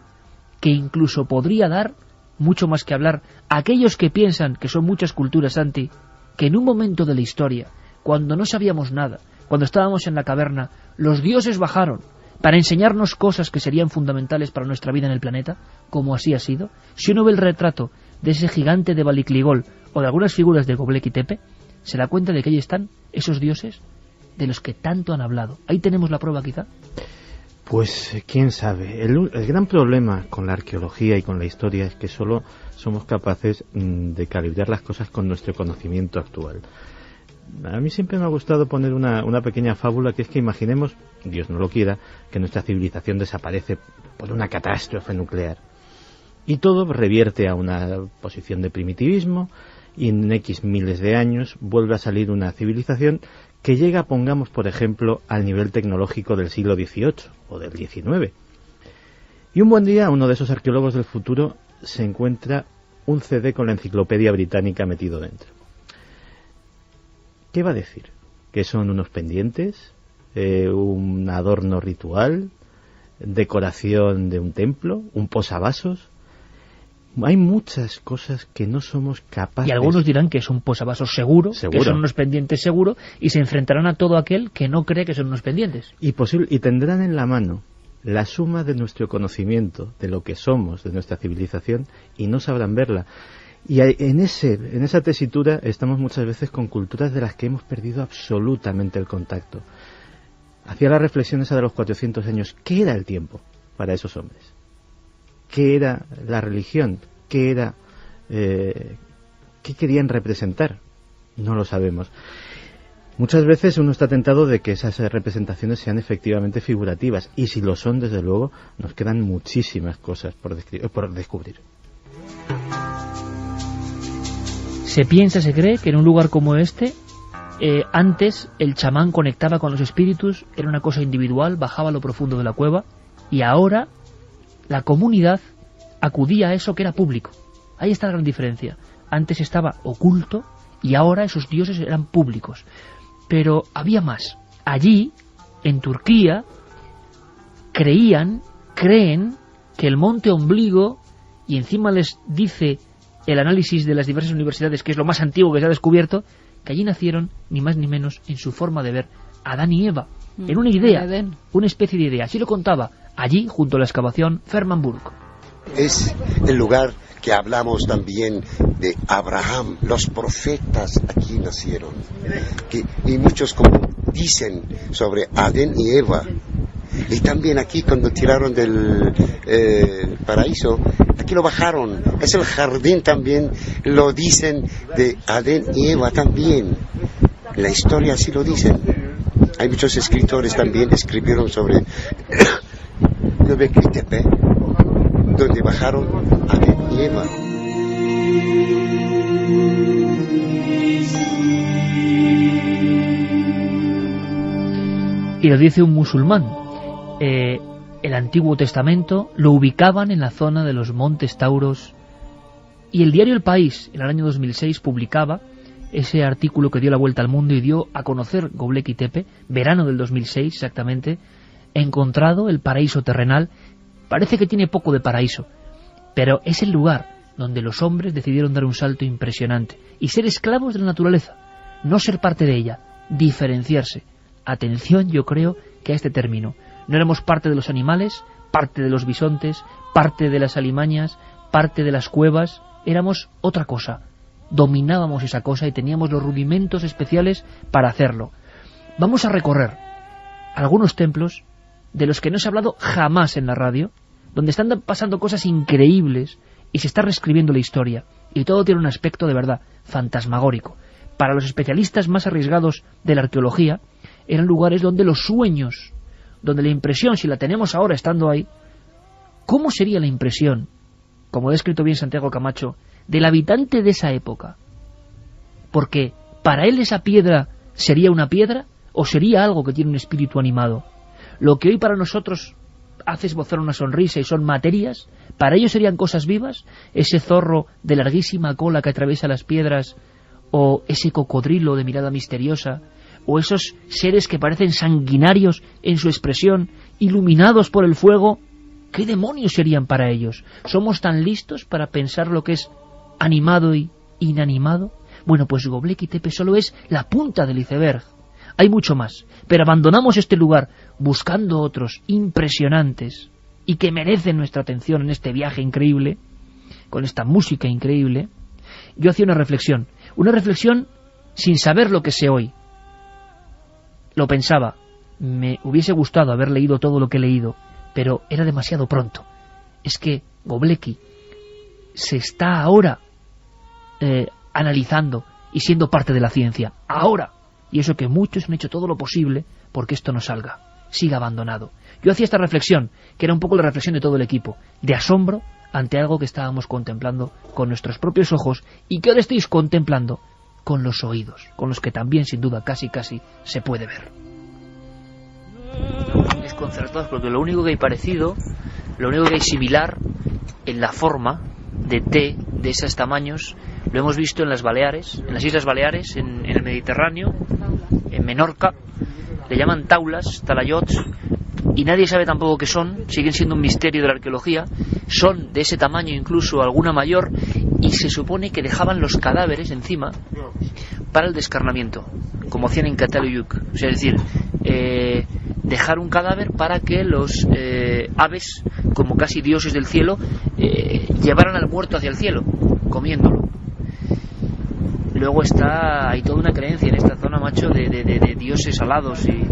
que incluso podría dar mucho más que hablar a aquellos que piensan que son muchas culturas, Santi, que en un momento de la historia, cuando no sabíamos nada, cuando estábamos en la caverna, los dioses bajaron para enseñarnos cosas que serían fundamentales para nuestra vida en el planeta, como así ha sido? Si uno ve el retrato de ese gigante de Balikligol o de algunas figuras de Göbekli Tepe, se da cuenta de que ahí están esos dioses de los que tanto han hablado. Ahí tenemos la prueba, quizá. Pues quién sabe. El gran problema con la arqueología y con la historia es que solo somos capaces de calibrar las cosas con nuestro conocimiento actual. A mí siempre me ha gustado poner una pequeña fábula, que es que imaginemos, Dios no lo quiera, que nuestra civilización desaparece por una catástrofe nuclear. Y todo revierte a una posición de primitivismo, y en X miles de años vuelve a salir una civilización que llega, pongamos por ejemplo, al nivel tecnológico del siglo XVIII o del XIX. Y un buen día uno de esos arqueólogos del futuro se encuentra un CD con la enciclopedia británica metido dentro. ¿Qué va a decir? ¿Que son unos pendientes? ¿Un adorno ritual? ¿Decoración de un templo? ¿Un posavasos? Hay muchas cosas que no somos capaces... Y algunos dirán que es un posavasos seguro, que son unos pendientes seguro, y se enfrentarán a todo aquel que no cree que son unos pendientes. Y tendrán en la mano la suma de nuestro conocimiento, de lo que somos, de nuestra civilización, y no sabrán verla. Y en esa tesitura estamos muchas veces con culturas de las que hemos perdido absolutamente el contacto. Hacía la reflexión esa de los 400 años. ¿Qué era el tiempo para esos hombres? ¿Qué era la religión? ¿Qué era? ¿Qué querían representar? No lo sabemos. Muchas veces uno está tentado de que esas representaciones sean efectivamente figurativas, y si lo son, desde luego, nos quedan muchísimas cosas por descubrir. Se piensa, se cree que en un lugar como este, antes el chamán conectaba con los espíritus, era una cosa individual, bajaba a lo profundo de la cueva, y ahora la comunidad acudía a eso que era público. Ahí está la gran diferencia. Antes estaba oculto y ahora esos dioses eran públicos. Pero había más. Allí, en Turquía, creen que el monte Ombligo, y encima les dice el análisis de las diversas universidades que es lo más antiguo que se ha descubierto, que allí nacieron, ni más ni menos, en su forma de ver, Adán y Eva, en una idea, una especie de idea. Así lo contaba allí, junto a la excavación, Ferman Burke. Es el lugar que hablamos también de Abraham. Los profetas aquí nacieron. Y muchos como dicen sobre Adán y Eva. Y también aquí cuando tiraron del paraíso, aquí lo bajaron. Es el jardín también, lo dicen de Adán y Eva también. La historia así lo dicen. Hay muchos escritores también escribieron sobre Göbekli Tepe, donde bajaron Adán y Eva. Y lo dice un musulmán. El Antiguo Testamento lo ubicaban en la zona de los Montes Tauros, y el diario El País en el año 2006 publicaba ese artículo que dio la vuelta al mundo y dio a conocer Göbekli Tepe, verano del 2006 exactamente, encontrado el paraíso terrenal. Parece que tiene poco de paraíso, pero es el lugar donde los hombres decidieron dar un salto impresionante y ser esclavos de la naturaleza, no ser parte de ella, diferenciarse. Atención, yo creo que a este término. No éramos parte de los animales, parte de los bisontes, parte de las alimañas, parte de las cuevas. Éramos otra cosa. Dominábamos esa cosa y teníamos los rudimentos especiales para hacerlo. Vamos a recorrer algunos templos de los que no se ha hablado jamás en la radio, donde están pasando cosas increíbles y se está reescribiendo la historia. Y todo tiene un aspecto de verdad fantasmagórico. Para los especialistas más arriesgados de la arqueología, eran lugares donde los sueños, donde la impresión, si la tenemos ahora estando ahí, ¿cómo sería la impresión, como ha descrito bien Santiago Camacho, del habitante de esa época? Porque para él esa piedra sería una piedra o sería algo que tiene un espíritu animado. Lo que hoy para nosotros hace esbozar una sonrisa y son materias, para ellos serían cosas vivas. Ese zorro de larguísima cola que atraviesa las piedras, o ese cocodrilo de mirada misteriosa, o esos seres que parecen sanguinarios en su expresión, iluminados por el fuego, ¿qué demonios serían para ellos? ¿Somos tan listos para pensar lo que es animado y inanimado? Bueno, pues Göbekli Tepe solo es la punta del iceberg. Hay mucho más, pero abandonamos este lugar buscando otros impresionantes y que merecen nuestra atención en este viaje increíble, con esta música increíble. Yo hacía una reflexión sin saber lo que sé hoy. Lo pensaba, me hubiese gustado haber leído todo lo que he leído, pero era demasiado pronto. Es que Göbekli se está ahora analizando y siendo parte de la ciencia, ahora. Y eso que muchos han hecho todo lo posible porque esto no salga, siga abandonado. Yo hacía esta reflexión, que era un poco la reflexión de todo el equipo, de asombro ante algo que estábamos contemplando con nuestros propios ojos y que ahora estáis contemplando con los oídos, con los que también sin duda casi se puede ver. Estamos desconcertados porque lo único que hay parecido, lo único que hay similar en la forma de T de esos tamaños, lo hemos visto en las Baleares, en las Islas Baleares, en el Mediterráneo, en Menorca. Le llaman taulas, talayots, y nadie sabe tampoco qué son, siguen siendo un misterio de la arqueología. Son de ese tamaño, incluso alguna mayor, y se supone que dejaban los cadáveres encima para el descarnamiento, como hacían en Cataluyuk. O sea, es decir, dejar un cadáver para que los aves, como casi dioses del cielo, llevaran al muerto hacia el cielo, comiéndolo. Luego hay toda una creencia en esta zona, macho, de dioses alados, y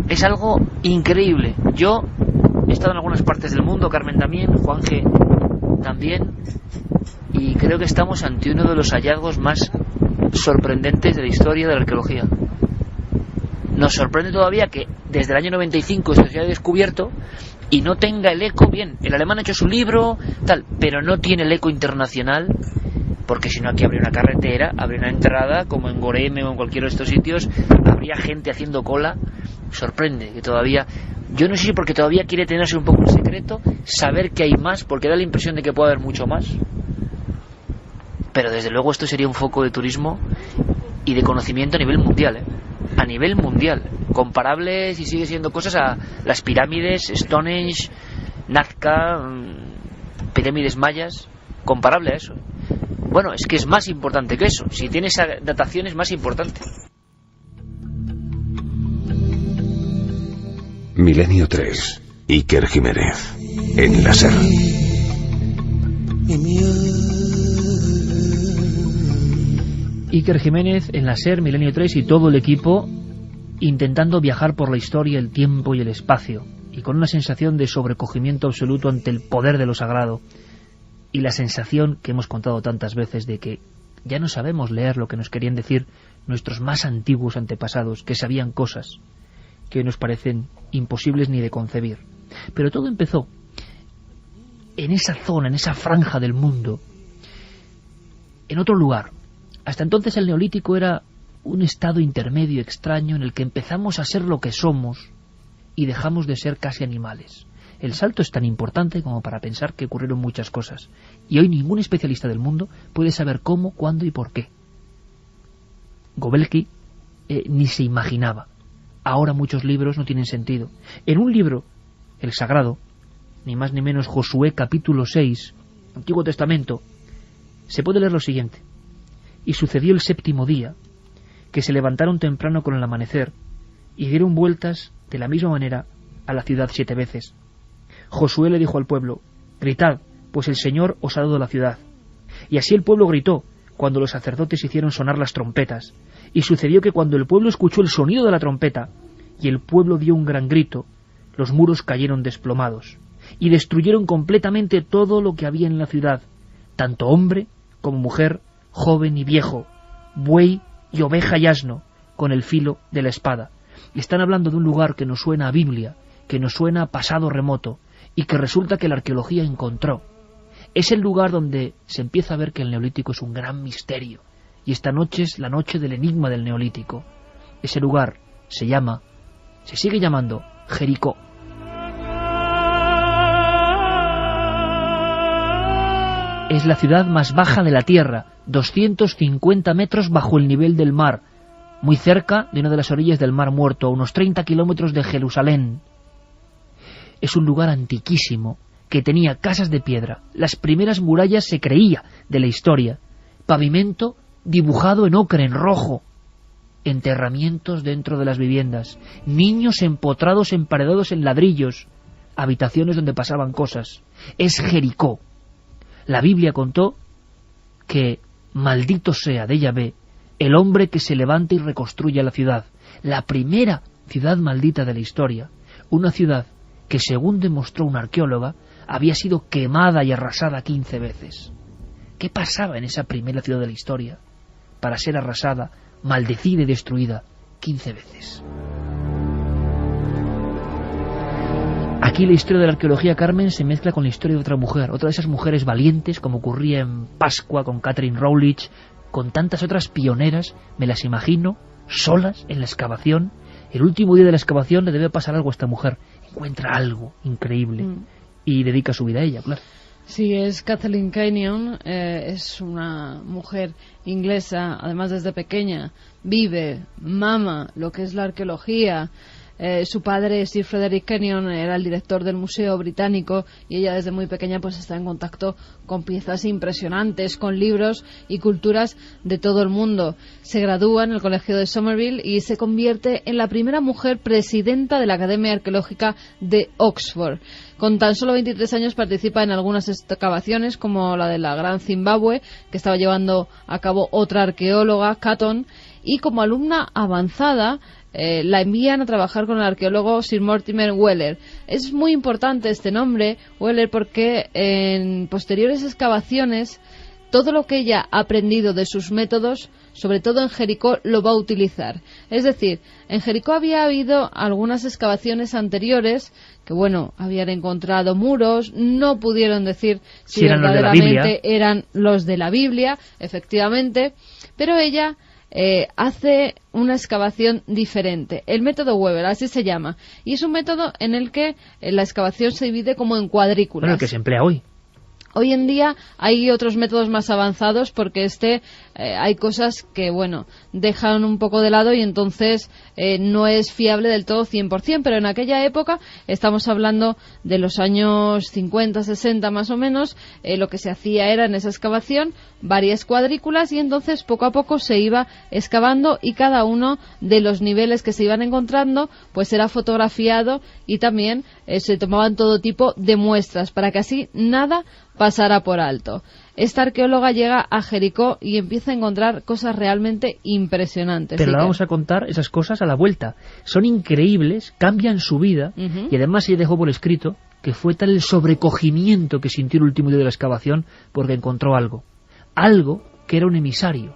es algo increíble. Yo he estado en algunas partes del mundo, Carmen también, Juanje también, y creo que estamos ante uno de los hallazgos más sorprendentes de la historia de la arqueología. Nos sorprende todavía que desde el año 95 esto se haya descubierto y no tenga el eco. Bien, el alemán ha hecho su libro, tal, pero no tiene el eco internacional, porque si no aquí habría una carretera, habría una entrada, como en Goreme o en cualquiera de estos sitios, habría gente haciendo cola. Sorprende que todavía, yo no sé si porque todavía quiere tenerse un poco en secreto, saber que hay más, porque da la impresión de que puede haber mucho más, pero desde luego esto sería un foco de turismo y de conocimiento a nivel mundial, a nivel mundial, comparable, si sigue siendo cosas, a las pirámides, Stonehenge, Nazca, pirámides mayas, comparable a eso. Bueno, es que es más importante que eso. Si tiene esa datación es más importante. Milenio 3, Iker Jiménez, en la SER. Iker Jiménez en la SER, Milenio 3 y todo el equipo intentando viajar por la historia, el tiempo y el espacio, y con una sensación de sobrecogimiento absoluto ante el poder de lo sagrado, y la sensación que hemos contado tantas veces de que ya no sabemos leer lo que nos querían decir nuestros más antiguos antepasados, que sabían cosas que hoy nos parecen imposibles ni de concebir. Pero todo empezó en esa zona, en esa franja del mundo, en otro lugar. Hasta entonces el Neolítico era un estado intermedio extraño en el que empezamos a ser lo que somos y dejamos de ser casi animales. El salto es tan importante como para pensar que ocurrieron muchas cosas, y hoy ningún especialista del mundo puede saber cómo, cuándo y por qué. Gobelki ni se imaginaba. Ahora muchos libros no tienen sentido. En un libro, el sagrado, ni más ni menos Josué capítulo 6, Antiguo Testamento, se puede leer lo siguiente: y sucedió el séptimo día, que se levantaron temprano con el amanecer, y dieron vueltas de la misma manera a la ciudad 7 veces. Josué le dijo al pueblo: gritad, pues el Señor os ha dado la ciudad. Y así el pueblo gritó, cuando los sacerdotes hicieron sonar las trompetas. Y sucedió que cuando el pueblo escuchó el sonido de la trompeta, y el pueblo dio un gran grito, los muros cayeron desplomados, y destruyeron completamente todo lo que había en la ciudad, tanto hombre como mujer, joven y viejo, buey y oveja y asno, con el filo de la espada. Y están hablando de un lugar que nos suena a Biblia, que nos suena a pasado remoto, y que resulta que la arqueología encontró. Es el lugar donde se empieza a ver que el Neolítico es un gran misterio, y esta noche es la noche del enigma del Neolítico. Ese lugar se sigue llamando Jericó. Es la ciudad más baja de la tierra, 250 metros bajo el nivel del mar, muy cerca de una de las orillas del Mar Muerto, a unos 30 kilómetros de Jerusalén. Es un lugar antiquísimo, que tenía casas de piedra, las primeras murallas, se creía, de la historia, pavimento dibujado en ocre, en rojo, enterramientos dentro de las viviendas, niños empotrados, emparedados en ladrillos, habitaciones donde pasaban cosas. Es Jericó. La Biblia contó que maldito sea de Yahvé el hombre que se levanta y reconstruye la ciudad, la primera ciudad maldita de la historia, una ciudad que, según demostró una arqueóloga, había sido quemada y arrasada 15 veces. ¿Qué pasaba en esa primera ciudad de la historia para ser arrasada, maldecida y destruida 15 veces? Aquí la historia de la arqueología, Carmen, se mezcla con la historia de otra mujer, otra de esas mujeres valientes, como ocurría en Pascua con Catherine Rowlidge, con tantas otras pioneras. Me las imagino solas en la excavación. El último día de la excavación le debe pasar algo a esta mujer, encuentra algo increíble y dedica su vida a ella, claro. Sí, es Kathleen Kenyon, es una mujer inglesa, además desde pequeña mama lo que es la arqueología. Su padre, Sir Frederick Kenyon, era el director del Museo Británico, y ella desde muy pequeña pues está en contacto con piezas impresionantes, con libros y culturas de todo el mundo. Se gradúa en el Colegio de Somerville y se convierte en la primera mujer presidenta de la Academia Arqueológica de Oxford. Con tan solo 23 años participa en algunas excavaciones, como la de la Gran Zimbabue, que estaba llevando a cabo otra arqueóloga, Catton, y como alumna avanzada la envían a trabajar con el arqueólogo Sir Mortimer Wheeler. Es muy importante este nombre, Wheeler, porque en posteriores excavaciones todo lo que ella ha aprendido de sus métodos, sobre todo en Jericó, lo va a utilizar. Es decir, en Jericó había habido algunas excavaciones anteriores que, bueno, habían encontrado muros, no pudieron decir si verdaderamente eran los de la Biblia, efectivamente, pero ella hace una excavación diferente, el método Weber, así se llama, y es un método en el que la excavación se divide como en cuadrículas. Bueno, el que se emplea hoy. Hoy en día hay otros métodos más avanzados porque hay cosas que, bueno, dejan un poco de lado y entonces no es fiable del todo 100%, pero en aquella época, estamos hablando de los años 50, 60 más o menos, lo que se hacía era en esa excavación varias cuadrículas y entonces poco a poco se iba excavando y cada uno de los niveles que se iban encontrando pues era fotografiado y también se tomaban todo tipo de muestras para que así nada pasara por alto. Esta arqueóloga llega a Jericó y empieza a encontrar cosas realmente impresionantes. Pero le vamos a contar esas cosas a la vuelta. Son increíbles, cambian su vida, y además ella dejó por escrito que fue tal el sobrecogimiento que sintió el último día de la excavación porque encontró algo. Algo que era un emisario.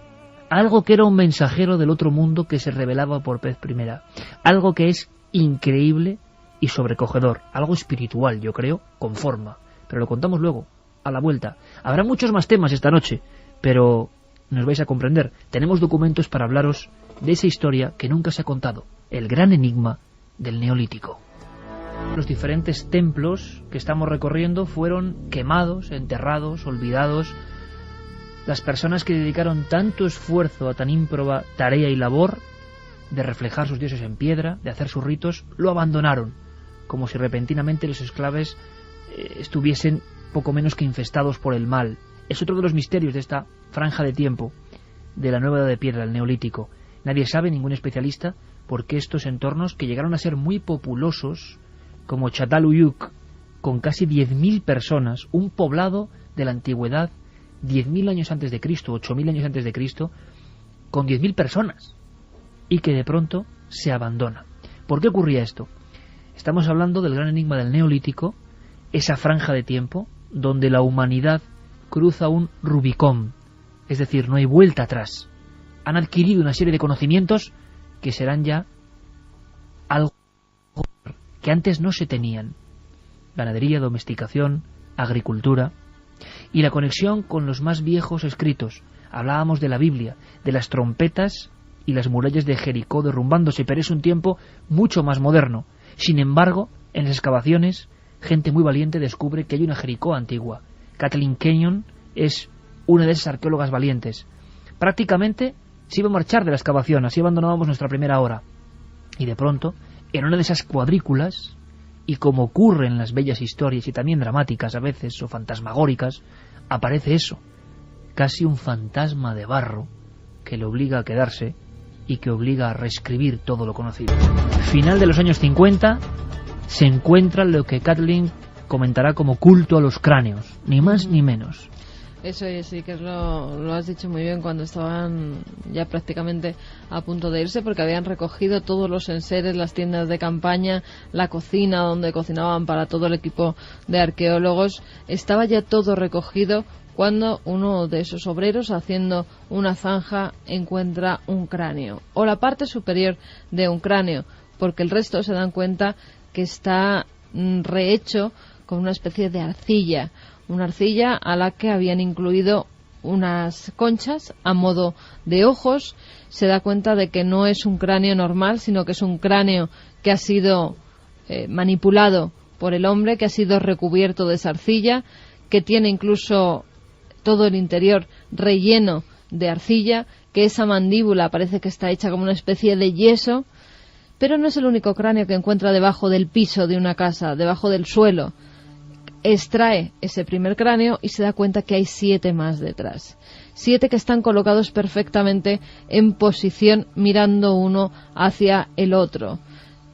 Algo que era un mensajero del otro mundo que se revelaba por vez primera. Algo que es increíble y sobrecogedor. Algo espiritual, yo creo, con forma. Pero lo contamos luego, a la vuelta. Habrá muchos más temas esta noche, pero nos vais a comprender. Tenemos documentos para hablaros de esa historia que nunca se ha contado. El gran enigma del Neolítico. Los diferentes templos que estamos recorriendo fueron quemados, enterrados, olvidados. Las personas que dedicaron tanto esfuerzo a tan ímproba tarea y labor de reflejar sus dioses en piedra, de hacer sus ritos, lo abandonaron, como si repentinamente los esclaves estuviesen poco menos que infestados por el mal. Es otro de los misterios de esta franja de tiempo de la nueva edad de piedra, el Neolítico. Nadie sabe, ningún especialista, por qué estos entornos que llegaron a ser muy populosos, como Çatalhöyük, con casi 10.000 personas, un poblado de la antigüedad, 10.000 años antes de Cristo, 8.000 años antes de Cristo, con 10.000 personas, y que de pronto se abandona. ¿Por qué ocurría esto? Estamos hablando del gran enigma del Neolítico, esa franja de tiempo donde la humanidad cruza un Rubicón, es decir, no hay vuelta atrás. Han adquirido una serie de conocimientos que serán ya algo que antes no se tenían. Ganadería, domesticación, agricultura y la conexión con los más viejos escritos. Hablábamos de la Biblia, de las trompetas y las murallas de Jericó derrumbándose, pero es un tiempo mucho más moderno. Sin embargo, en las excavaciones, gente muy valiente descubre que hay una Jericó antigua. Kathleen Kenyon es una de esas arqueólogas valientes. Prácticamente se iba a marchar de la excavación, así abandonábamos nuestra primera hora. Y de pronto, en una de esas cuadrículas, y como ocurre en las bellas historias y también dramáticas a veces, o fantasmagóricas, aparece eso, casi un fantasma de barro que le obliga a quedarse y que obliga a reescribir todo lo conocido. Final de los años 50, se encuentra lo que Kathleen comentará como culto a los cráneos, ni más ni menos. Eso sí que lo has dicho muy bien, cuando estaban ya prácticamente a punto de irse, porque habían recogido todos los enseres, las tiendas de campaña, la cocina donde cocinaban para todo el equipo de arqueólogos. Estaba ya todo recogido cuando uno de esos obreros, haciendo una zanja, encuentra un cráneo, o la parte superior de un cráneo, porque el resto se dan cuenta que está rehecho con una especie de arcilla, una arcilla a la que habían incluido unas conchas a modo de ojos. Se da cuenta de que no es un cráneo normal, sino que es un cráneo que ha sido manipulado por el hombre, que ha sido recubierto de esa arcilla, que tiene incluso todo el interior relleno de arcilla, que esa mandíbula parece que está hecha como una especie de yeso. Pero no es el único cráneo que encuentra debajo del piso de una casa, debajo del suelo. Extrae ese primer cráneo y se da cuenta que hay 7 más detrás. 7 que están colocados perfectamente en posición mirando uno hacia el otro.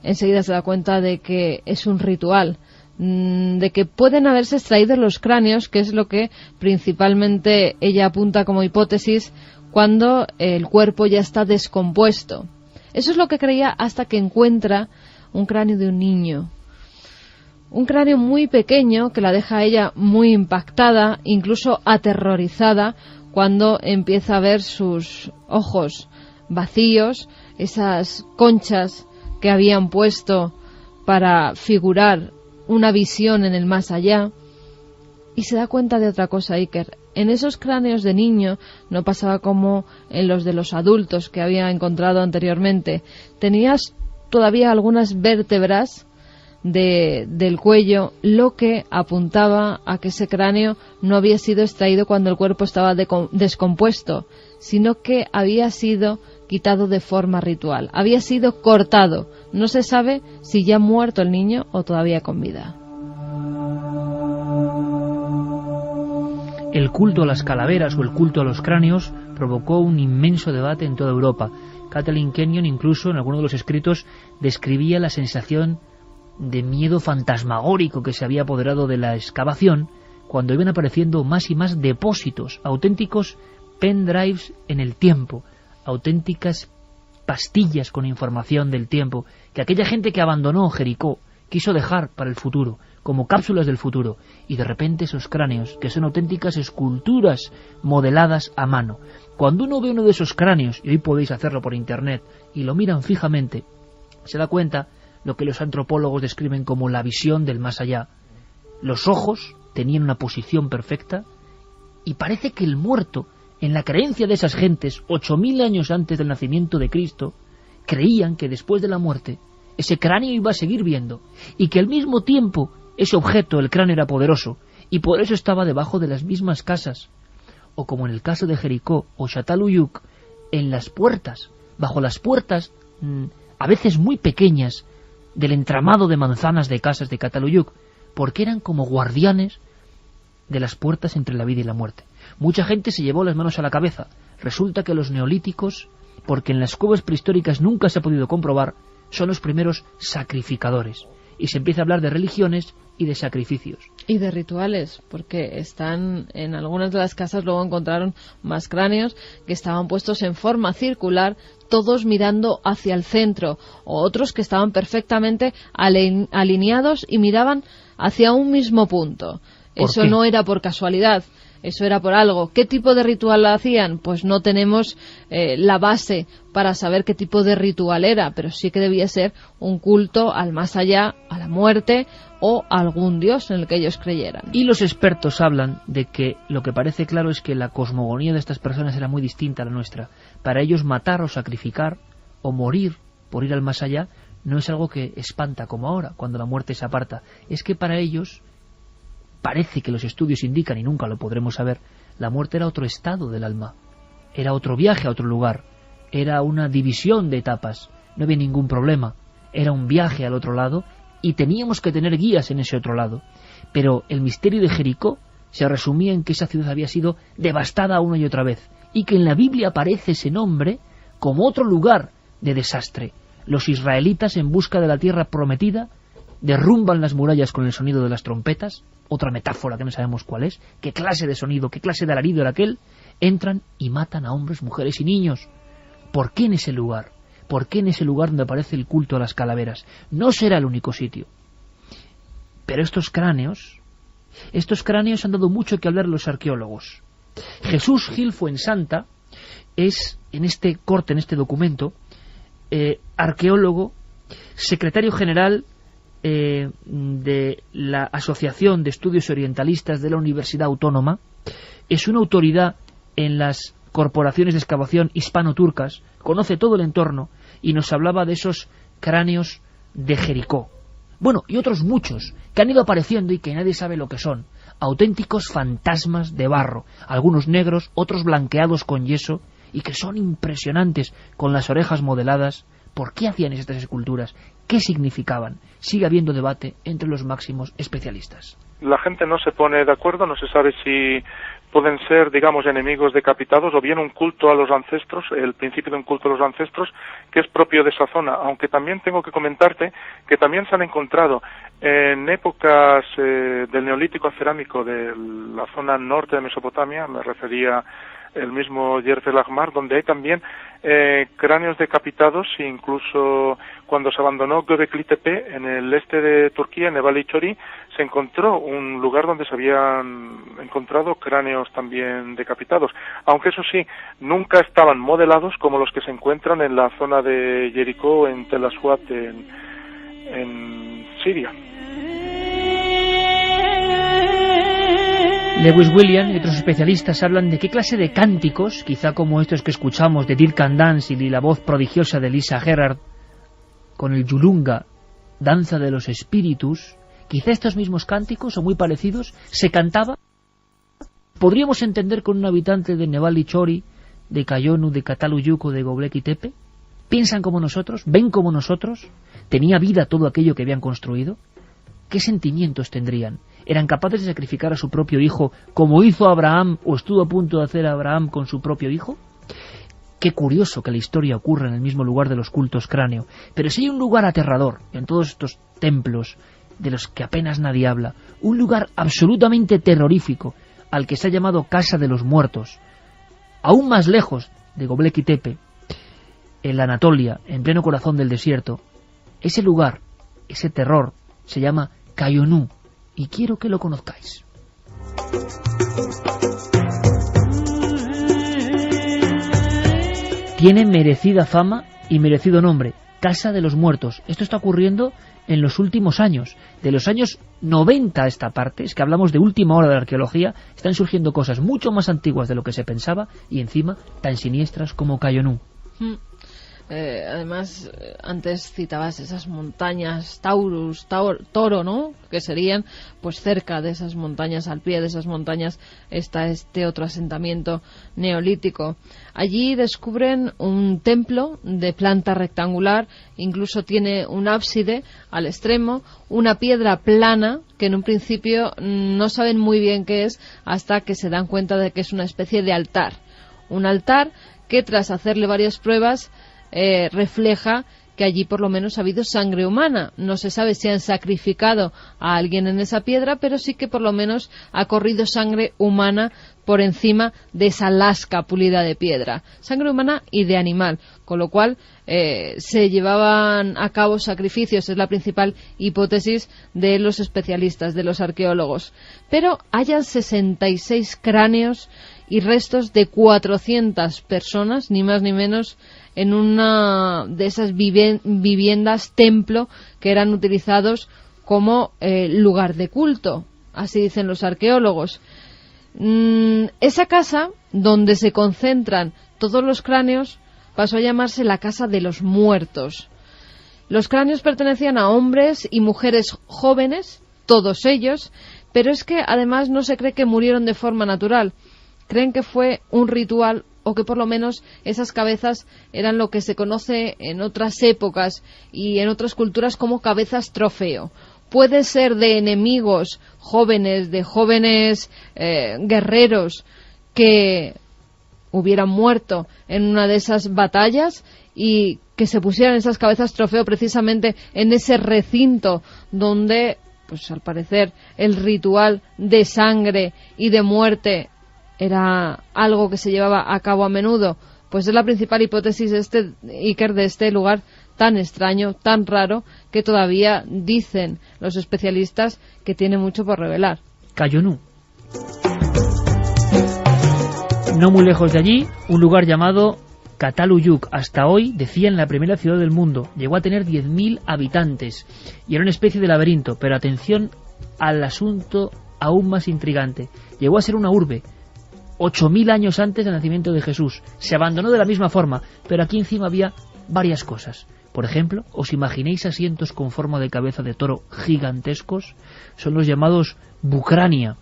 Enseguida se da cuenta de que es un ritual, de que pueden haberse extraído los cráneos, que es lo que principalmente ella apunta como hipótesis cuando el cuerpo ya está descompuesto. Eso es lo que creía hasta que encuentra un cráneo de un niño. Un cráneo muy pequeño que la deja a ella muy impactada, incluso aterrorizada, cuando empieza a ver sus ojos vacíos, esas conchas que habían puesto para figurar una visión en el más allá. Y se da cuenta de otra cosa, Iker. En esos cráneos de niño no pasaba como en los de los adultos que había encontrado anteriormente. Tenías todavía algunas vértebras del cuello, lo que apuntaba a que ese cráneo no había sido extraído cuando el cuerpo estaba descompuesto, sino que había sido quitado de forma ritual, había sido cortado. No se sabe si ya muerto el niño o todavía con vida. El culto a las calaveras o el culto a los cráneos provocó un inmenso debate en toda Europa. Kathleen Kenyon, incluso en alguno de los escritos, describía la sensación de miedo fantasmagórico que se había apoderado de la excavación cuando iban apareciendo más y más depósitos, auténticos pendrives en el tiempo, auténticas pastillas con información del tiempo que aquella gente que abandonó Jericó quiso dejar para el futuro, como cápsulas del futuro, y de repente esos cráneos, que son auténticas esculturas modeladas a mano. Cuando uno ve uno de esos cráneos, y hoy podéis hacerlo por internet, y lo miran fijamente, se da cuenta lo que los antropólogos describen como la visión del más allá. Los ojos tenían una posición perfecta, y parece que el muerto, en la creencia de esas gentes, 8000 años antes del nacimiento de Cristo, creían que después de la muerte, ese cráneo iba a seguir viendo, y que al mismo tiempo ese objeto, el cráneo, era poderoso, y por eso estaba debajo de las mismas casas, o como en el caso de Jericó o Çatalhöyük, en las puertas, bajo las puertas, a veces muy pequeñas, del entramado de manzanas de casas de Çatalhöyük, porque eran como guardianes de las puertas entre la vida y la muerte. Mucha gente se llevó las manos a la cabeza. Resulta que los neolíticos, porque en las cuevas prehistóricas nunca se ha podido comprobar, son los primeros sacrificadores. Y se empieza a hablar de religiones y de sacrificios. Y de rituales, porque están en algunas de las casas, luego encontraron más cráneos que estaban puestos en forma circular, todos mirando hacia el centro, o otros que estaban perfectamente alineados y miraban hacia un mismo punto. Eso no era por casualidad, eso era por algo. ¿Qué tipo de ritual lo hacían? Pues no tenemos la base para saber qué tipo de ritual era, pero sí que debía ser un culto al más allá, a la muerte o a algún dios en el que ellos creyeran. Y los expertos hablan de que lo que parece claro es que la cosmogonía de estas personas era muy distinta a la nuestra. Para ellos matar o sacrificar o morir por ir al más allá no es algo que espanta como ahora, cuando la muerte se aparta. Es que para ellos, parece que los estudios indican, y nunca lo podremos saber, la muerte era otro estado del alma, era otro viaje a otro lugar, era una división de etapas, no había ningún problema, era un viaje al otro lado y teníamos que tener guías en ese otro lado. Pero el misterio de Jericó se resumía en que esa ciudad había sido devastada una y otra vez, y que en la Biblia aparece ese nombre como otro lugar de desastre. Los israelitas, en busca de la tierra prometida, derrumban las murallas con el sonido de las trompetas, otra metáfora que no sabemos cuál es, qué clase de sonido, qué clase de alarido era aquel, entran y matan a hombres, mujeres y niños. ¿Por qué en ese lugar? ¿Por qué en ese lugar donde aparece el culto a las calaveras? No será el único sitio. Pero estos cráneos han dado mucho que hablar los arqueólogos. Jesús Gil Fuensanta es, en este corte, en este documento, arqueólogo, secretario general de la Asociación de Estudios Orientalistas de la Universidad Autónoma, es una autoridad en las corporaciones de excavación hispano-turcas, conoce todo el entorno y nos hablaba de esos cráneos de Jericó. Bueno, y otros muchos que han ido apareciendo y que nadie sabe lo que son, auténticos fantasmas de barro, algunos negros, otros blanqueados con yeso, y que son impresionantes con las orejas modeladas. ¿Por qué hacían estas esculturas? ¿Qué significaban? Sigue habiendo debate entre los máximos especialistas. La gente no se pone de acuerdo, no se sabe si pueden ser, digamos, enemigos decapitados o bien un culto a los ancestros, el principio de un culto a los ancestros que es propio de esa zona, aunque también tengo que comentarte que también se han encontrado en épocas del neolítico cerámico de la zona norte de Mesopotamia, me refería el mismo Yer el-Ahmar, donde hay también cráneos decapitados, incluso cuando se abandonó Göbekli Tepe en el este de Turquía, en Nebali Chori, se encontró un lugar donde se habían encontrado cráneos también decapitados, aunque eso sí, nunca estaban modelados como los que se encuentran en la zona de Jericó, en Tel Aswat, en Siria. Lewis William y otros especialistas hablan de qué clase de cánticos, quizá como estos que escuchamos de Dirk Dance y la voz prodigiosa de Lisa Gerrard con el Yulunga danza de los espíritus, quizá estos mismos cánticos, o muy parecidos, se cantaba. ¿Podríamos entender con un habitante de Nevali Chori, de Cayonu, de Cataluyuco, de Göbekli Tepe? ¿Piensan como nosotros? ¿Ven como nosotros? ¿Tenía vida todo aquello que habían construido? ¿Qué sentimientos tendrían? ¿Eran capaces de sacrificar a su propio hijo como hizo Abraham o estuvo a punto de hacer Abraham con su propio hijo? Qué curioso que la historia ocurra en el mismo lugar de los cultos cráneo. Pero si hay un lugar aterrador en todos estos templos de los que apenas nadie habla, un lugar absolutamente terrorífico al que se ha llamado Casa de los Muertos, aún más lejos de Göbekli Tepe, en la Anatolia, en pleno corazón del desierto, ese lugar, ese terror, se llama Cayonu, y quiero que lo conozcáis. Tiene merecida fama y merecido nombre, Casa de los Muertos. Esto está ocurriendo en los últimos años. De los años 90 a esta parte, es que hablamos de última hora de la arqueología, están surgiendo cosas mucho más antiguas de lo que se pensaba y encima tan siniestras como Cayonu. Además, antes citabas esas montañas Taurus, Toro, ¿no? Que serían, pues cerca de esas montañas, al pie de esas montañas, está este otro asentamiento neolítico. Allí descubren un templo de planta rectangular, incluso tiene un ábside al extremo, una piedra plana, que en un principio no saben muy bien qué es, hasta que se dan cuenta de que es una especie de altar. Un altar que, tras hacerle varias pruebas, refleja que allí por lo menos ha habido sangre humana. No se sabe si han sacrificado a alguien en esa piedra, pero sí que por lo menos ha corrido sangre humana por encima de esa lasca pulida de piedra. Sangre humana y de animal, con lo cual se llevaban a cabo sacrificios, es la principal hipótesis de los especialistas, de los arqueólogos. Pero hallan 66 cráneos y restos de 400 personas, ni más ni menos, en una de esas viviendas templo que eran utilizados como lugar de culto, así dicen los arqueólogos. Esa casa, donde se concentran todos los cráneos, pasó a llamarse la Casa de los Muertos. Los cráneos pertenecían a hombres y mujeres jóvenes, todos ellos, pero es que además no se cree que murieron de forma natural. Creen que fue un ritual, o que por lo menos esas cabezas eran lo que se conoce en otras épocas y en otras culturas como cabezas trofeo. Puede ser de enemigos jóvenes, de jóvenes guerreros que hubieran muerto en una de esas batallas y que se pusieran esas cabezas trofeo precisamente en ese recinto donde, pues al parecer, el ritual de sangre y de muerte era algo que se llevaba a cabo a menudo. Pues es la principal hipótesis de este lugar tan extraño, tan raro, que todavía dicen los especialistas que tiene mucho por revelar. Cayonu. No muy lejos de allí, un lugar llamado Cataluyuk, hasta hoy, decían, la primera ciudad del mundo. Llegó a tener 10.000 habitantes y era una especie de laberinto, pero atención al asunto aún más intrigante. Llegó a ser una urbe 8.000 años antes del nacimiento de Jesús. Se abandonó de la misma forma, pero aquí encima había varias cosas. Por ejemplo, ¿os imagináis asientos con forma de cabeza de toro gigantescos? Son los llamados bucrania,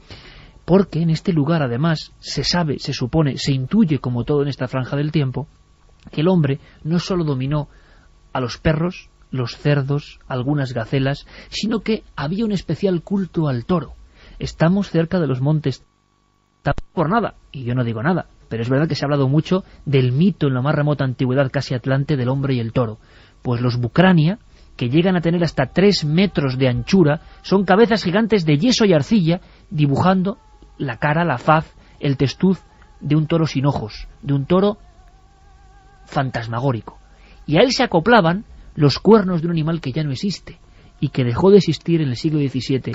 porque en este lugar además se sabe, se supone, se intuye, como todo en esta franja del tiempo, que el hombre no solo dominó a los perros, los cerdos, algunas gacelas, sino que había un especial culto al toro. Estamos cerca de los montes, tampoco por nada, y yo no digo nada, pero es verdad que se ha hablado mucho del mito en la más remota antigüedad casi atlante del hombre y el toro. Pues los bucrania, que llegan a tener hasta 3 metros de anchura, son cabezas gigantes de yeso y arcilla, dibujando la cara, la faz, el testuz de un toro sin ojos, de un toro fantasmagórico. Y a él se acoplaban los cuernos de un animal que ya no existe, y que dejó de existir en el siglo XVII,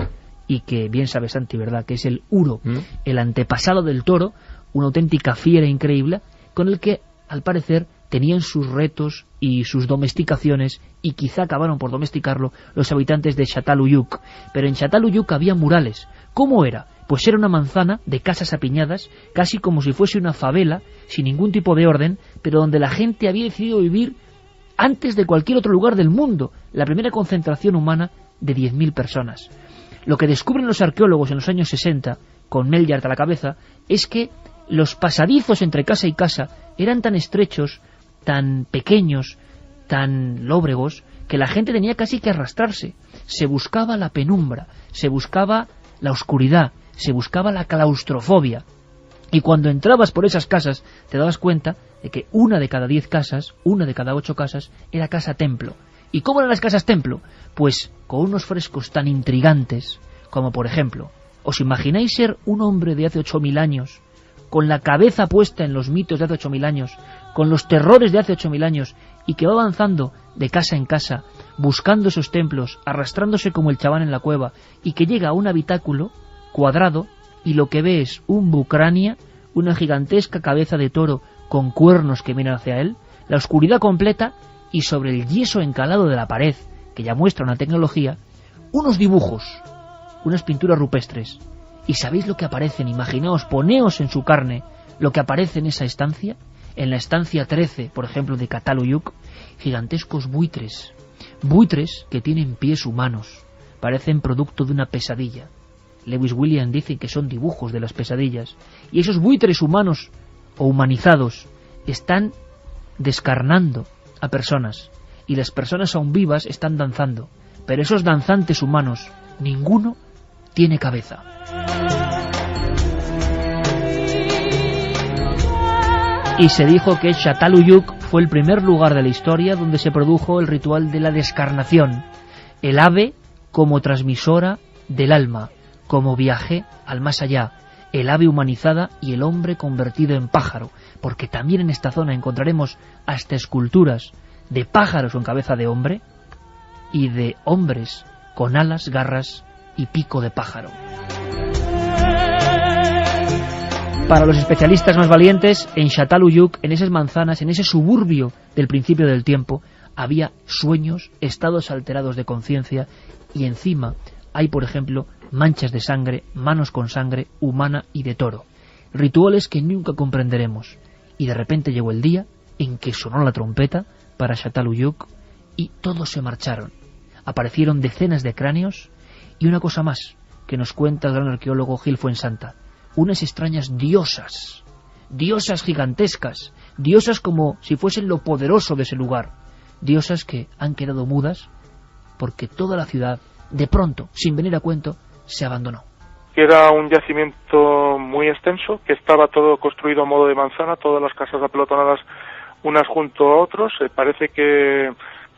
y que bien sabe Santi, ¿verdad?, que es el uro, el antepasado del toro, una auténtica fiera increíble, con el que, al parecer, tenían sus retos y sus domesticaciones, y quizá acabaron por domesticarlo los habitantes de Çatalhöyük. Pero en Çatalhöyük había murales. ¿Cómo era? Pues era una manzana de casas apiñadas, casi como si fuese una favela, sin ningún tipo de orden, pero donde la gente había decidido vivir antes de cualquier otro lugar del mundo. la primera concentración humana de 10.000 personas. Lo que descubren los arqueólogos en los años 60, con Melllart a la cabeza, es que los pasadizos entre casa y casa eran tan estrechos, tan pequeños, tan lóbregos, que la gente tenía casi que arrastrarse. Se buscaba la penumbra, se buscaba la oscuridad, se buscaba la claustrofobia. Y cuando entrabas por esas casas te dabas cuenta de que 1 de cada 10 casas, 1 de cada 8 casas, era casa-templo. ¿Y cómo eran las casas-templo? Pues con unos frescos tan intrigantes como, por ejemplo, ¿os imagináis ser un hombre de hace 8.000 años, con la cabeza puesta en los mitos de hace 8.000 años, con los terrores de hace 8.000 años, y que va avanzando de casa en casa, buscando esos templos, arrastrándose como el chaván en la cueva, y que llega a un habitáculo cuadrado, y lo que ve es un bucrania, una gigantesca cabeza de toro con cuernos que miran hacia él, la oscuridad completa, y sobre el yeso encalado de la pared, que ya muestra una tecnología, unos dibujos, unas pinturas rupestres. ¿Y sabéis lo que aparecen? Imaginaos, poneos en su carne lo que aparece en esa estancia. En la estancia 13, por ejemplo, de Cataluyuk, gigantescos buitres que tienen pies humanos, parecen producto de una pesadilla. Lewis Williams dice que son dibujos de las pesadillas, y esos buitres humanos o humanizados están descarnando a personas, y las personas aún vivas están danzando, pero esos danzantes humanos, ninguno tiene cabeza. Y se dijo que Çatalhöyük fue el primer lugar de la historia donde se produjo el ritual de la descarnación, el ave como transmisora del alma, como viaje al más allá, el ave humanizada y el hombre convertido en pájaro, porque también en esta zona encontraremos hasta esculturas de pájaros con cabeza de hombre y de hombres con alas, garras y pico de pájaro. Para los especialistas más valientes, en Çatalhöyük, en esas manzanas, en ese suburbio del principio del tiempo, había sueños, estados alterados de conciencia, y encima hay, por ejemplo, manchas de sangre, manos con sangre humana y de toro. Rituales que nunca comprenderemos. Y de repente llegó el día en que sonó la trompeta para Çatalhöyük y todos se marcharon. Aparecieron decenas de cráneos y una cosa más que nos cuenta el gran arqueólogo Gil Fuensanta. Unas extrañas diosas gigantescas, diosas como si fuesen lo poderoso de ese lugar, diosas que han quedado mudas porque toda la ciudad, de pronto, sin venir a cuento, se abandonó. Era un yacimiento muy extenso, que estaba todo construido a modo de manzana, todas las casas apelotonadas unas junto a otros. Parece que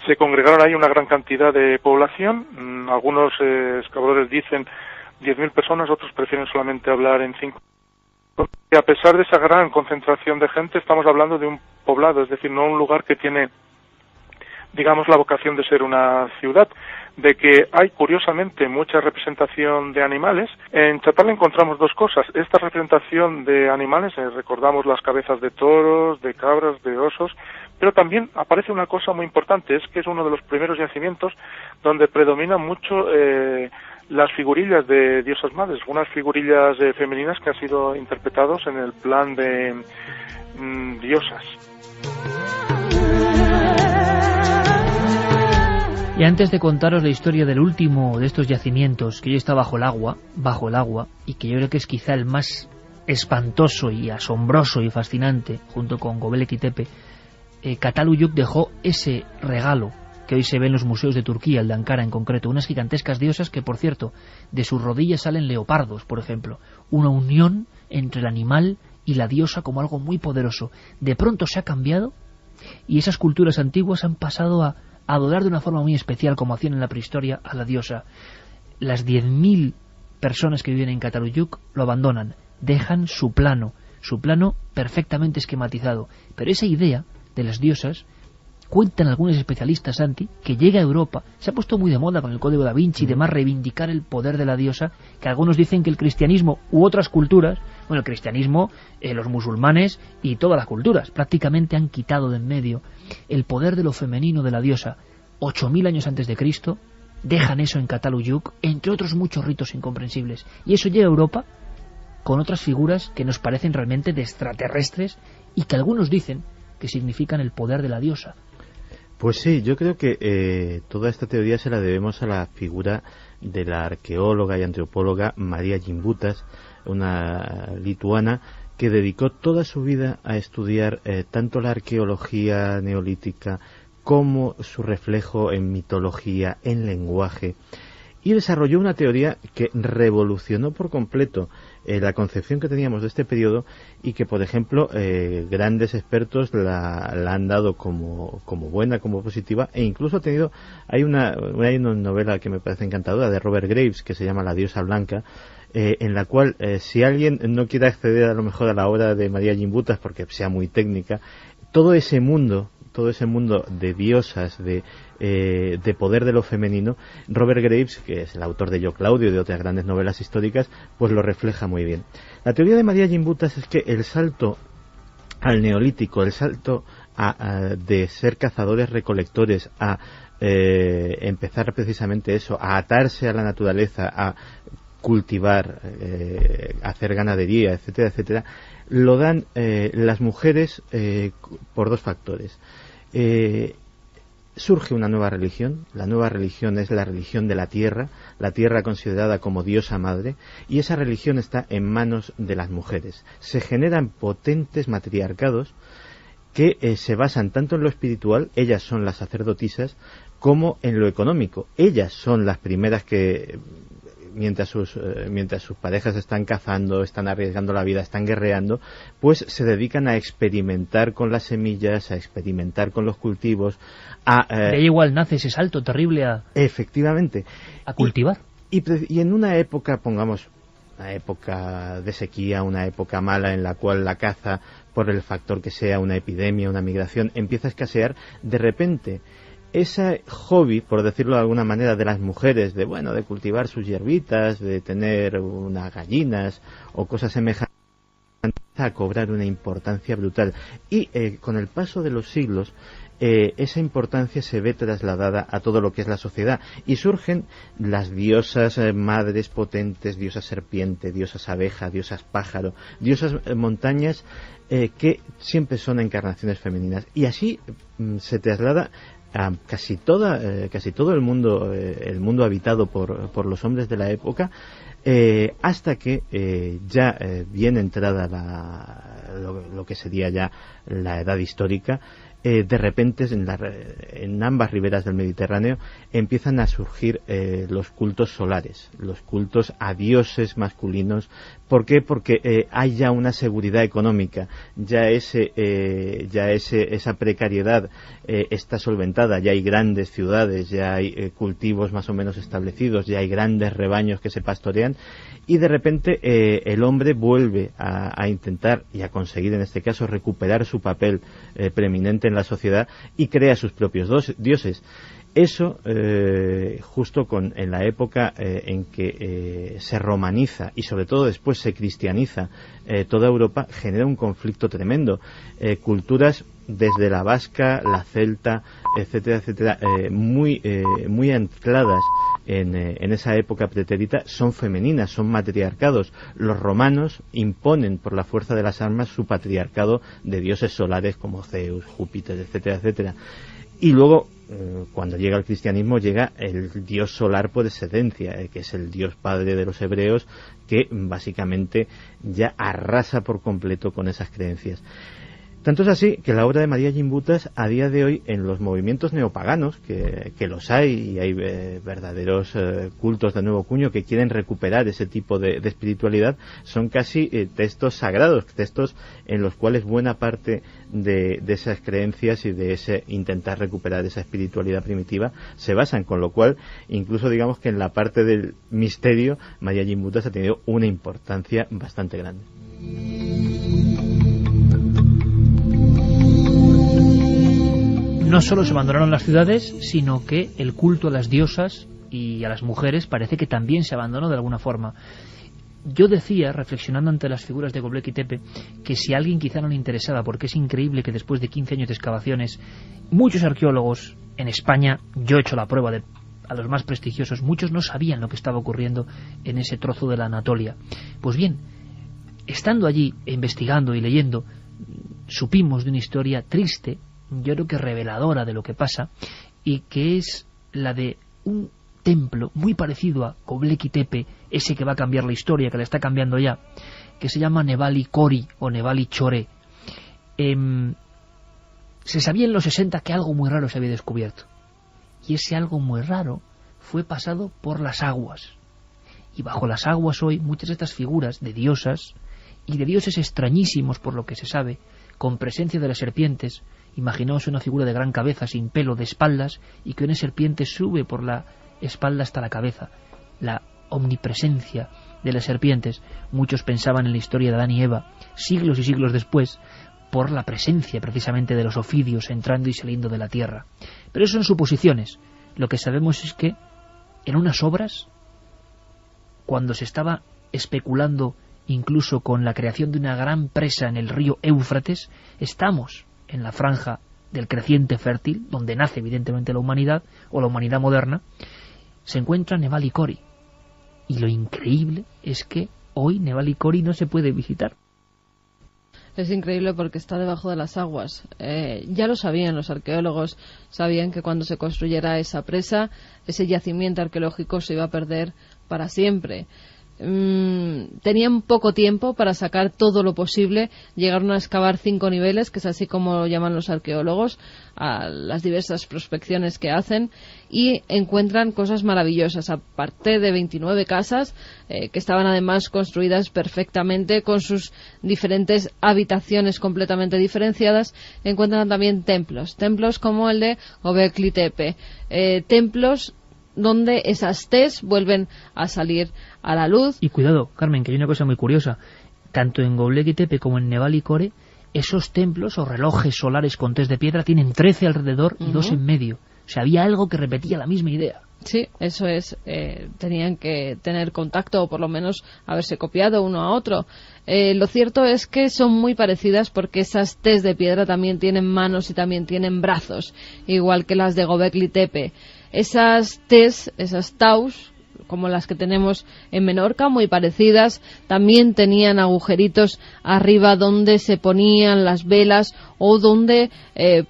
se congregaron ahí una gran cantidad de población. Algunos excavadores dicen 10.000 personas, otros prefieren solamente hablar en 5. Y a pesar de esa gran concentración de gente, estamos hablando de un poblado, es decir, no un lugar que tiene, digamos, la vocación de ser una ciudad, de que hay, curiosamente, mucha representación de animales. En Chatal encontramos dos cosas. Esta representación de animales, recordamos las cabezas de toros, de cabras, de osos, pero también aparece una cosa muy importante, es que es uno de los primeros yacimientos donde predominan mucho las figurillas de diosas madres, unas figurillas femeninas que han sido interpretados en el plan de diosas. Y antes de contaros la historia del último de estos yacimientos, que hoy está bajo el agua, y que yo creo que es quizá el más espantoso y asombroso y fascinante, junto con Göbekli Tepe, Çatalhöyük dejó ese regalo que hoy se ve en los museos de Turquía, el de Ankara en concreto, unas gigantescas diosas que, por cierto, de sus rodillas salen leopardos, por ejemplo, una unión entre el animal y la diosa como algo muy poderoso. De pronto se ha cambiado y esas culturas antiguas han pasado a adorar de una forma muy especial, como hacían en la prehistoria, a la diosa. Las 10.000 personas que viven en Çatalhöyük lo abandonan, dejan su plano perfectamente esquematizado, pero esa idea de las diosas, cuentan algunos especialistas, Santi, que llega a Europa, se ha puesto muy de moda con el Código da Vinci y demás, reivindicar el poder de la diosa, que algunos dicen que el cristianismo u otras culturas, bueno, el cristianismo, los musulmanes y todas las culturas, prácticamente han quitado de en medio el poder de lo femenino de la diosa. 8.000 años antes de Cristo, dejan eso en Çatalhöyük, entre otros muchos ritos incomprensibles, y eso llega a Europa con otras figuras que nos parecen realmente de extraterrestres y que algunos dicen que significan el poder de la diosa. Pues sí, yo creo que toda esta teoría se la debemos a la figura de la arqueóloga y antropóloga María Gimbutas, una lituana que dedicó toda su vida a estudiar tanto la arqueología neolítica como su reflejo en mitología, en lenguaje, y desarrolló una teoría que revolucionó por completo la concepción que teníamos de este periodo y que, por ejemplo, grandes expertos la han dado como buena, como positiva, e incluso ha tenido, hay una novela que me parece encantadora de Robert Graves que se llama La diosa blanca, en la cual si alguien no quiere acceder a lo mejor a la obra de María Gimbutas porque sea muy técnica, todo ese mundo de diosas, de poder de lo femenino, Robert Graves, que es el autor de Yo Claudio y de otras grandes novelas históricas, pues lo refleja muy bien. La teoría de María Gimbutas es que el salto al neolítico, el salto de ser cazadores-recolectores a empezar precisamente eso, a atarse a la naturaleza, a cultivar, hacer ganadería, etcétera, etcétera, lo dan las mujeres por dos factores. Surge una nueva religión, la nueva religión es la religión de la tierra considerada como diosa madre, y esa religión está en manos de las mujeres. Se generan potentes matriarcados que se basan tanto en lo espiritual, ellas son las sacerdotisas, como en lo económico. Ellas son las primeras que, mientras sus parejas están cazando, están arriesgando la vida, están guerreando, pues se dedican a experimentar con las semillas, a experimentar con los cultivos, de ahí igual nace ese salto terrible efectivamente, a cultivar. Y en una época, pongamos, una época de sequía, una época mala en la cual la caza, por el factor que sea, una epidemia, una migración, empieza a escasear, de repente ese hobby, por decirlo de alguna manera, de las mujeres, de cultivar sus hierbitas, de tener unas gallinas o cosas semejantes, empieza a cobrar una importancia brutal. Y con el paso de los siglos, esa importancia se ve trasladada a todo lo que es la sociedad, y surgen las diosas madres potentes, diosas serpiente, diosas abeja, diosas pájaro, diosas montañas, que siempre son encarnaciones femeninas, y así se traslada a casi todo el mundo habitado por los hombres de la época, hasta que ya bien entrada lo que sería ya la edad histórica, de repente en ambas riberas del Mediterráneo empiezan a surgir los cultos solares, los cultos a dioses masculinos. ¿Por qué? Porque hay ya una seguridad económica, ya esa precariedad está solventada, ya hay grandes ciudades, ya hay cultivos más o menos establecidos, ya hay grandes rebaños que se pastorean, y de repente el hombre vuelve a intentar y a conseguir, en este caso, recuperar su papel preeminente en la sociedad, y crea sus propios dioses. Eso, justo en la época en que se romaniza y sobre todo después se cristianiza toda Europa, genera un conflicto tremendo. Culturas desde la vasca, la celta, etcétera, etcétera, muy ancladas en esa época pretérita, son femeninas, son matriarcados. Los romanos imponen por la fuerza de las armas su patriarcado de dioses solares como Zeus, Júpiter, etcétera, etcétera. Y luego, cuando llega el cristianismo, llega el dios solar por excelencia, que es el dios padre de los hebreos, que básicamente ya arrasa por completo con esas creencias. Tanto es así que la obra de María Gimbutas, a día de hoy, en los movimientos neopaganos, que los hay, y hay verdaderos cultos de nuevo cuño que quieren recuperar ese tipo de espiritualidad, son casi textos sagrados, textos en los cuales buena parte de esas creencias y de ese intentar recuperar esa espiritualidad primitiva se basan, con lo cual, incluso digamos que en la parte del misterio, María Gimbutas ha tenido una importancia bastante grande. No solo se abandonaron las ciudades, sino que el culto a las diosas y a las mujeres parece que también se abandonó de alguna forma. Yo decía, reflexionando ante las figuras de Göbekli Tepe, que si a alguien quizá no le interesaba, porque es increíble que después de 15 años de excavaciones, muchos arqueólogos en España, yo he hecho la prueba a los más prestigiosos, muchos no sabían lo que estaba ocurriendo en ese trozo de la Anatolia. Pues bien, estando allí, investigando y leyendo, supimos de una historia triste, yo creo que reveladora de lo que pasa, y que es la de un templo muy parecido a Göbekli Tepe, ese que va a cambiar la historia, que la está cambiando ya, que se llama Nebali Kori o Nebali Choré. Se sabía en los 60 que algo muy raro se había descubierto, y ese algo muy raro fue pasado por las aguas, y bajo las aguas hoy muchas de estas figuras de diosas y de dioses extrañísimos, por lo que se sabe, con presencia de las serpientes. Imaginaos una figura de gran cabeza, sin pelo, de espaldas, y que una serpiente sube por la espalda hasta la cabeza. La omnipresencia de las serpientes. Muchos pensaban en la historia de Adán y Eva, siglos y siglos después, por la presencia precisamente de los ofidios entrando y saliendo de la tierra. Pero eso son suposiciones. Lo que sabemos es que en unas obras, cuando se estaba especulando incluso con la creación de una gran presa en el río Éufrates, estamos en la franja del creciente fértil, donde nace evidentemente la humanidad, o la humanidad moderna, se encuentra Nebali Kori. Y lo increíble es que hoy Nebali Kori no se puede visitar. Es increíble porque está debajo de las aguas. Ya lo sabían los arqueólogos, sabían que cuando se construyera esa presa, ese yacimiento arqueológico se iba a perder para siempre. Tenían poco tiempo para sacar todo lo posible. Llegaron a excavar 5 niveles, que es así como lo llaman los arqueólogos, a las diversas prospecciones que hacen, y encuentran cosas maravillosas. Aparte de 29 casas, que estaban además construidas perfectamente, con sus diferentes habitaciones completamente diferenciadas, encuentran también templos como el de Göbekli Tepe, templos donde esas tes vuelven a salir a la luz. Y cuidado, Carmen, que hay una cosa muy curiosa. Tanto en Göbekli Tepe como en Nebali Kori, esos templos o relojes solares con tes de piedra tienen 13 alrededor y 2 en medio. O sea, había algo que repetía la misma idea. Sí, eso es. Tenían que tener contacto, o por lo menos haberse copiado uno a otro. Lo cierto es que son muy parecidas, porque esas tes de piedra también tienen manos y también tienen brazos, igual que las de Göbekli Tepe. Esas tes, esas taus, como las que tenemos en Menorca, muy parecidas, también tenían agujeritos arriba donde se ponían las velas, o donde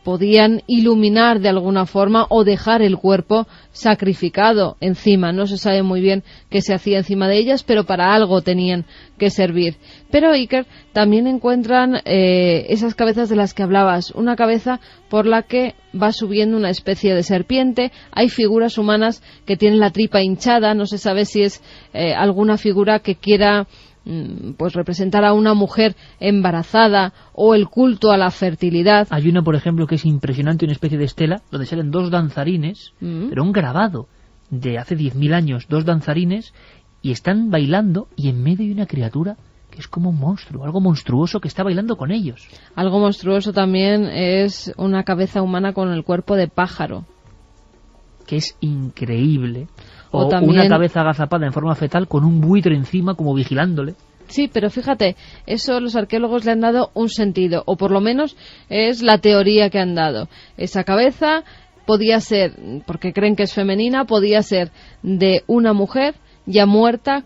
podían iluminar de alguna forma o dejar el cuerpo sacrificado encima. No se sabe muy bien qué se hacía encima de ellas, pero para algo tenían que servir. Pero Iker, también encuentran esas cabezas de las que hablabas, una cabeza por la que va subiendo una especie de serpiente. Hay figuras humanas que tienen la tripa hinchada, no se sabe si es alguna figura que quiera pues representar a una mujer embarazada, o el culto a la fertilidad. Hay una, por ejemplo, que es impresionante, una especie de estela, donde salen 2 danzarines, pero un grabado de hace 10.000 años, 2 danzarines, y están bailando, y en medio hay una criatura que es como un monstruo, algo monstruoso que está bailando con ellos. Algo monstruoso también es una cabeza humana con el cuerpo de pájaro, que es increíble. O también una cabeza agazapada en forma fetal con un buitre encima como vigilándole. Sí, pero fíjate, eso los arqueólogos le han dado un sentido, o por lo menos es la teoría que han dado. Esa cabeza podía ser, porque creen que es femenina, podía ser de una mujer ya muerta,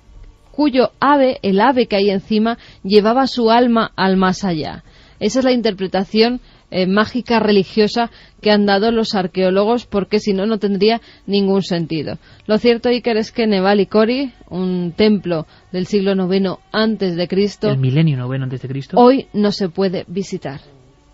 cuyo ave, el ave que hay encima, llevaba su alma al más allá. Esa es la interpretación mágica religiosa que han dado los arqueólogos, porque si no, no tendría ningún sentido. Lo cierto, Iker, es que Nebali Kori, un templo del siglo IX antes de Cristo, el milenio IX antes de Cristo, hoy no se puede visitar.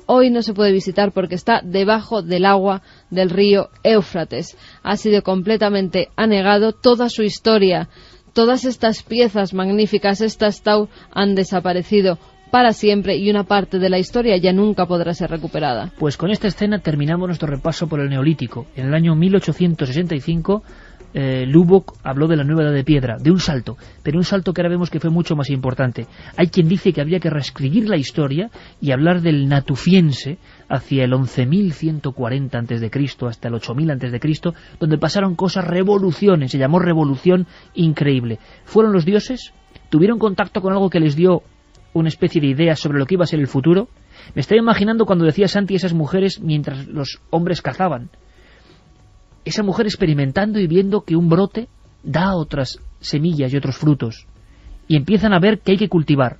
Hoy no se puede visitar porque está debajo del agua del río Éufrates. Ha sido completamente anegado, toda su historia, todas estas piezas magníficas, estas tau, han desaparecido para siempre, y una parte de la historia ya nunca podrá ser recuperada. Pues con esta escena terminamos nuestro repaso por el Neolítico. En el año 1865 Lubbock habló de la nueva edad de piedra, de un salto, pero un salto que ahora vemos que fue mucho más importante. Hay quien dice que habría que reescribir la historia y hablar del Natufiense hacia el 11.140 a.C. hasta el 8.000 a.C., donde pasaron cosas, revoluciones, se llamó revolución increíble. Fueron los dioses, tuvieron contacto con algo que les dio una especie de idea sobre lo que iba a ser el futuro. Me estoy imaginando cuando decía Santi esas mujeres mientras los hombres cazaban. Esa mujer experimentando y viendo que un brote da otras semillas y otros frutos. Y empiezan a ver que hay que cultivar.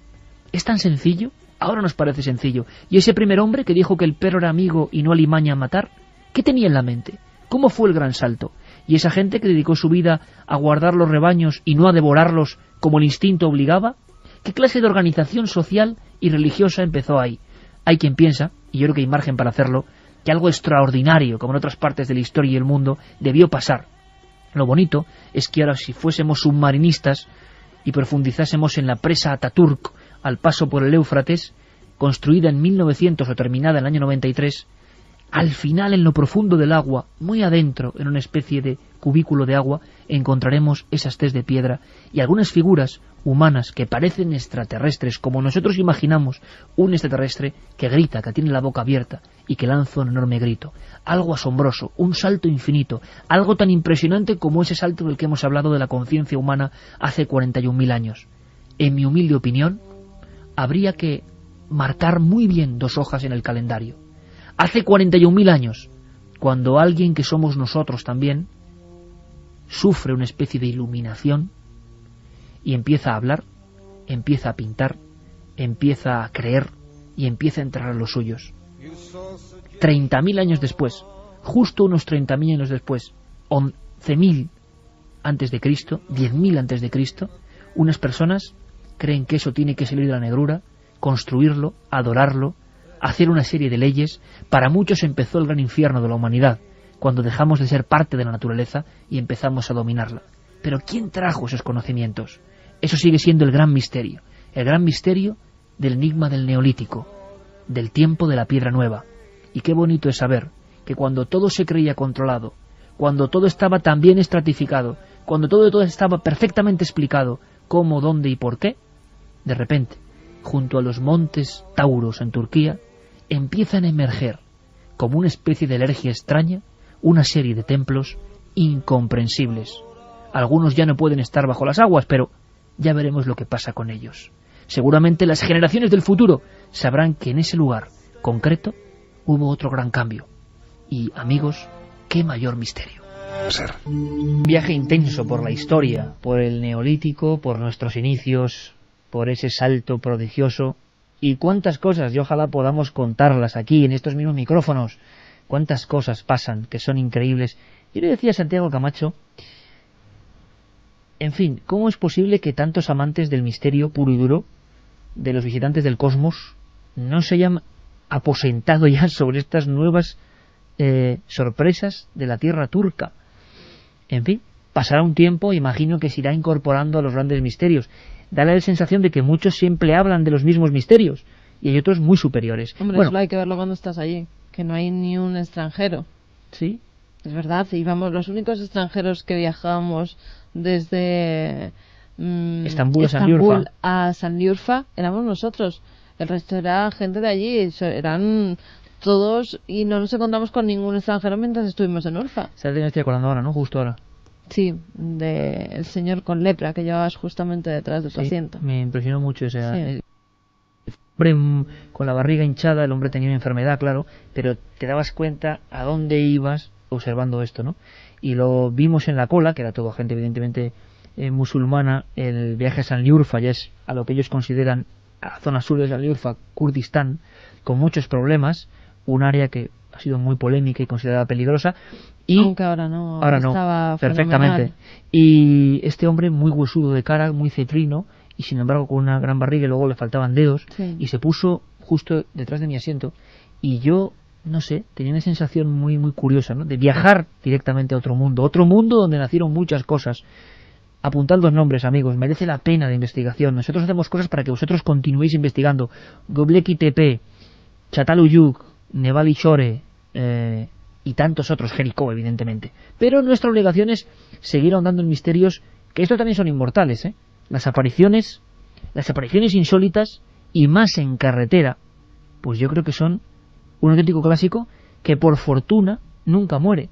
Es tan sencillo ahora nos parece sencillo. ¿Y ese primer hombre que dijo que el perro era amigo y no alimaña a matar? ¿Qué tenía en la mente? ¿Cómo fue el gran salto? ¿Y esa gente que dedicó su vida a guardar los rebaños y no a devorarlos como el instinto obligaba? ¿Qué clase de organización social y religiosa empezó ahí? Hay quien piensa, y yo creo que hay margen para hacerlo, que algo extraordinario, como en otras partes de la historia y el mundo, debió pasar. Lo bonito es que ahora, si fuésemos submarinistas y profundizásemos en la presa Ataturk al paso por el Éufrates, construida en 1900 o terminada en el año 93, al final, en lo profundo del agua, muy adentro, en una especie de cubículo de agua, encontraremos esas tés de piedra y algunas figuras humanas que parecen extraterrestres, como nosotros imaginamos un extraterrestre que grita, que tiene la boca abierta y que lanza un enorme grito. Algo asombroso, un salto infinito, algo tan impresionante como ese salto del que hemos hablado de la conciencia humana hace 41.000 años. En mi humilde opinión, habría que marcar muy bien 2 hojas en el calendario. Hace 41.000 años, cuando alguien que somos nosotros también sufre una especie de iluminación y empieza a hablar, empieza a pintar, empieza a creer y empieza a entrar a los suyos. 30.000 años después, justo unos 30.000 años después, 11.000 antes de Cristo, 10.000 antes de Cristo, unas personas creen que eso tiene que salir de la negrura, construirlo, adorarlo, hacer una serie de leyes. Para muchos empezó el gran infierno de la humanidad, cuando dejamos de ser parte de la naturaleza y empezamos a dominarla. Pero ¿quién trajo esos conocimientos? Eso sigue siendo el gran misterio del enigma del Neolítico, del tiempo de la piedra nueva. Y qué bonito es saber que cuando todo se creía controlado, cuando todo estaba tan bien estratificado, cuando todo estaba perfectamente explicado, cómo, dónde y por qué, de repente, junto a los montes Tauros en Turquía, empiezan a emerger, como una especie de alergia extraña, una serie de templos incomprensibles. Algunos ya no pueden estar bajo las aguas, pero ya veremos lo que pasa con ellos. Seguramente las generaciones del futuro sabrán que en ese lugar concreto hubo otro gran cambio. Y, amigos, qué mayor misterio. Un viaje intenso por la historia, por el Neolítico, por nuestros inicios, por ese salto prodigioso, y cuántas cosas, y ojalá podamos contarlas aquí en estos mismos micrófonos, cuántas cosas pasan que son increíbles. Yo le decía a Santiago Camacho, en fin, ¿cómo es posible que tantos amantes del misterio puro y duro, de los visitantes del cosmos, no se hayan aposentado ya sobre estas nuevas sorpresas de la tierra turca? En fin, pasará un tiempo, imagino que se irá incorporando a los grandes misterios. Da la sensación de que muchos siempre hablan de los mismos misterios y hay otros muy superiores. Hombre, bueno, solo hay que verlo cuando estás allí, que no hay ni un extranjero. Sí. Es verdad, íbamos los únicos extranjeros que viajábamos desde Estambul a Sanliurfa éramos nosotros. El resto era gente de allí, eran todos, y no nos encontramos con ningún extranjero mientras estuvimos en Urfa. ¿Sabes de qué me estoy acordando ahora, no? Justo ahora. Sí, del señor con lepra que llevabas justamente detrás de tu asiento. Me impresionó mucho ese hombre con la barriga hinchada. El hombre tenía una enfermedad, claro, pero te dabas cuenta a dónde ibas observando esto, ¿no? Y lo vimos en la cola, que era toda gente evidentemente musulmana. El viaje a Sanliurfa ya es a lo que ellos consideran a la zona sur de Sanliurfa, Kurdistán, con muchos problemas, un área que ha sido muy polémica y considerada peligrosa. Y aunque ahora no, estaba perfectamente fenomenal. Y este hombre muy huesudo de cara, muy cetrino, y sin embargo con una gran barriga, y luego le faltaban dedos, sí. Y se puso justo detrás de mi asiento, y yo, no sé, tenía una sensación muy muy curiosa, ¿no? De viajar directamente a otro mundo donde nacieron muchas cosas. Apuntad los nombres, amigos, merece la pena de investigación. Nosotros hacemos cosas para que vosotros continuéis investigando. Göbekli Tepe, Çatalhöyük, Nevali Shore, y tantos otros, Jericó, evidentemente. Pero nuestra obligación es seguir ahondando en misterios, que estos también son inmortales, ¿eh? Las apariciones insólitas, y más en carretera, pues yo creo que son un auténtico clásico que por fortuna nunca muere.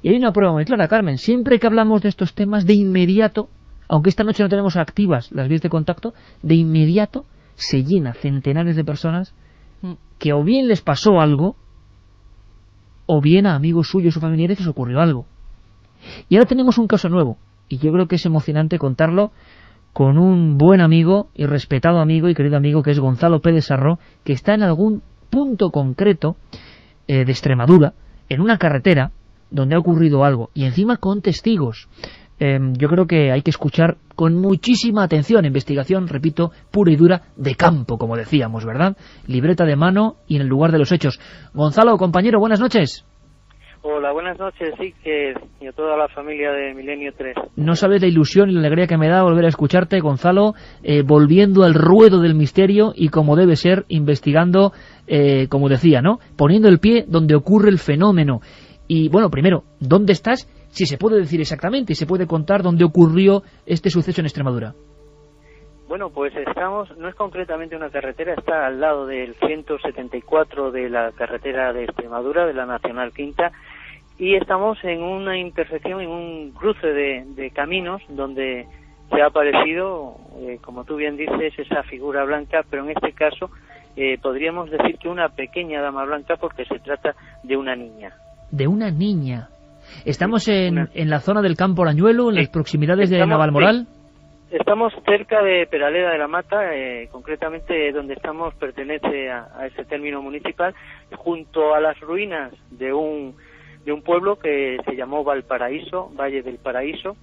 Y hay una prueba muy clara, Carmen. Siempre que hablamos de estos temas, de inmediato, aunque esta noche no tenemos activas las vías de contacto, de inmediato se llena centenares de personas que o bien les pasó algo, o bien a amigos suyos o familiares les ocurrió algo. Y ahora tenemos un caso nuevo, y yo creo que es emocionante contarlo, con un buen amigo y respetado amigo y querido amigo que es Gonzalo Pérez Sarró, que está en algún punto concreto de Extremadura, en una carretera donde ha ocurrido algo, y encima con testigos. Yo creo que hay que escuchar con muchísima atención, investigación, repito, pura y dura, de campo, como decíamos, ¿verdad? Libreta de mano y en el lugar de los hechos. Gonzalo, compañero, buenas noches. Hola, buenas noches, Iker, y a toda la familia de Milenio 3. No sabes la ilusión y la alegría que me da volver a escucharte, Gonzalo, volviendo al ruedo del misterio y como debe ser, investigando, como decía, ¿no? Poniendo el pie donde ocurre el fenómeno. Y bueno, primero, ¿dónde estás? Si se puede decir exactamente y se puede contar dónde ocurrió este suceso en Extremadura. Bueno, pues estamos, no es concretamente una carretera, está al lado del 174 de la carretera de Extremadura, de la Nacional Quinta, y estamos en una intersección, en un cruce de caminos donde se ha aparecido, como tú bien dices, esa figura blanca, pero en este caso podríamos decir que una pequeña dama blanca porque se trata de una niña. De una niña. ¿Estamos en la zona del Campo Arañuelo, en las proximidades de Navalmoral? Sí. Estamos cerca de Peraleda de la Mata, concretamente donde estamos pertenece a ese término municipal, junto a las ruinas de un pueblo que se llamó Valparaíso, Valle del Paraíso.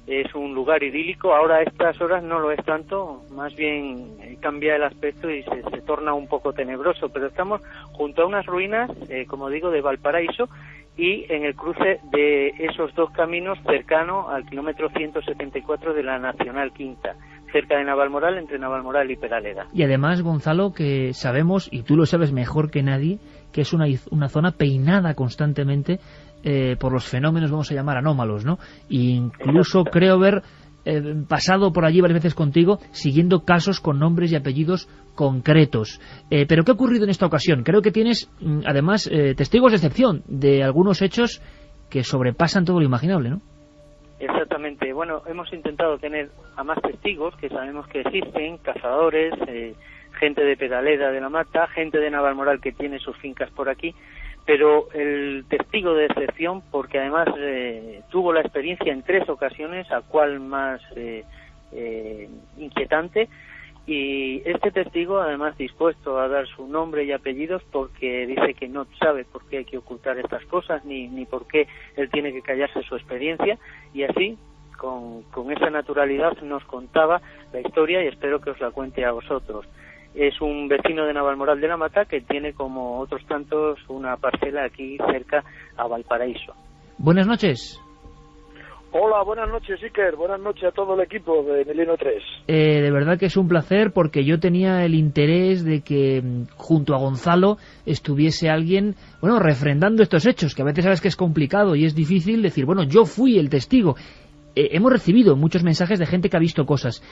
Es un lugar idílico, ahora a estas horas no lo es tanto, más bien cambia el aspecto y se torna un poco tenebroso, pero estamos junto a unas ruinas, como digo, de Valparaíso, y en el cruce de esos dos caminos cercano al kilómetro 174 de la Nacional Quinta, cerca de Navalmoral, entre Navalmoral y Peraleda. Y además, Gonzalo, que sabemos, y tú lo sabes mejor que nadie, que es una zona peinada constantemente por los fenómenos, vamos a llamar, anómalos, ¿no? E incluso creo haber pasado por allí varias veces contigo, siguiendo casos con nombres y apellidos concretos. Pero ¿qué ha ocurrido en esta ocasión? Creo que tienes, además, testigos de excepción de algunos hechos que sobrepasan todo lo imaginable, ¿no? Exactamente. Bueno, hemos intentado tener a más testigos, que sabemos que existen, cazadores, gente de Peraleda de la Mata, gente de Navalmoral que tiene sus fincas por aquí, pero el testigo de excepción, porque además tuvo la experiencia en 3 ocasiones, a cual más inquietante, y este testigo además dispuesto a dar su nombre y apellidos porque dice que no sabe por qué hay que ocultar estas cosas ni por qué él tiene que callarse su experiencia, y así con esa naturalidad nos contaba la historia y espero que os la cuente a vosotros. Es un vecino de Navalmoral de la Mata que tiene, como otros tantos, una parcela aquí cerca a Valparaíso. Buenas noches. Hola, buenas noches, Iker. Buenas noches a todo el equipo de Milenio 3. De verdad que es un placer porque yo tenía el interés de que junto a Gonzalo estuviese alguien, bueno, refrendando estos hechos, que a veces sabes que es complicado y es difícil decir, bueno, yo fui el testigo. Hemos recibido muchos mensajes de gente que ha visto cosas.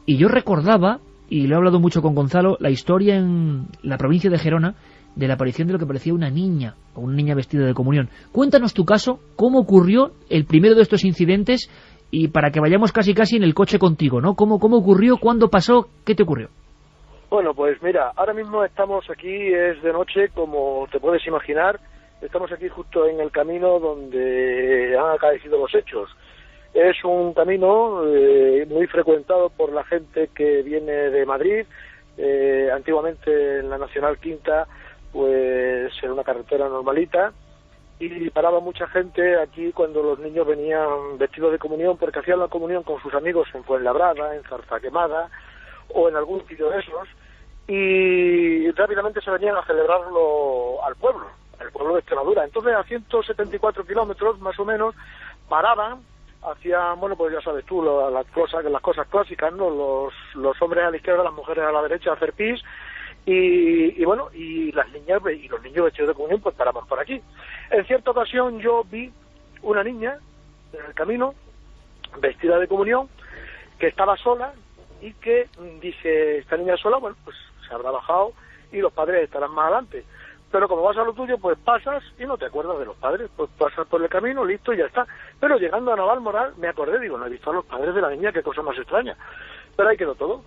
Y yo recordaba, y lo he hablado mucho con Gonzalo, la historia en la provincia de Gerona de la aparición de lo que parecía una niña, o una niña vestida de comunión. Cuéntanos tu caso, cómo ocurrió el primero de estos incidentes, y para que vayamos casi en el coche contigo, ¿no? ¿Cómo ocurrió? ¿Cuándo pasó? ¿Qué te ocurrió? Bueno, pues mira, ahora mismo estamos aquí, es de noche, como te puedes imaginar. Estamos aquí justo en el camino donde han acaecido los hechos. Es un camino muy frecuentado por la gente que viene de Madrid. Antiguamente en la Nacional Quinta pues era una carretera normalita y paraba mucha gente aquí cuando los niños venían vestidos de comunión, porque hacían la comunión con sus amigos en Fuenlabrada, en Zarzaquemada o en algún sitio de esos, y rápidamente se venían a celebrarlo al pueblo de Extremadura. Entonces a 174 kilómetros más o menos paraban, hacían, bueno, pues ya sabes tú, las cosas clásicas, ¿no? Los hombres a la izquierda, las mujeres a la derecha, a hacer pis, y bueno, y las niñas y los niños vestidos de comunión pues paraban por aquí. En cierta ocasión yo vi una niña en el camino vestida de comunión que estaba sola y que dije, esta niña sola, bueno, pues se habrá bajado y los padres estarán más adelante. Pero como vas a lo tuyo, pues pasas y no te acuerdas de los padres, pues pasas por el camino, listo, y ya está. Pero llegando a Navalmoral me acordé, digo, no he visto a los padres de la niña, qué cosa más extraña. Pero ahí quedó todo.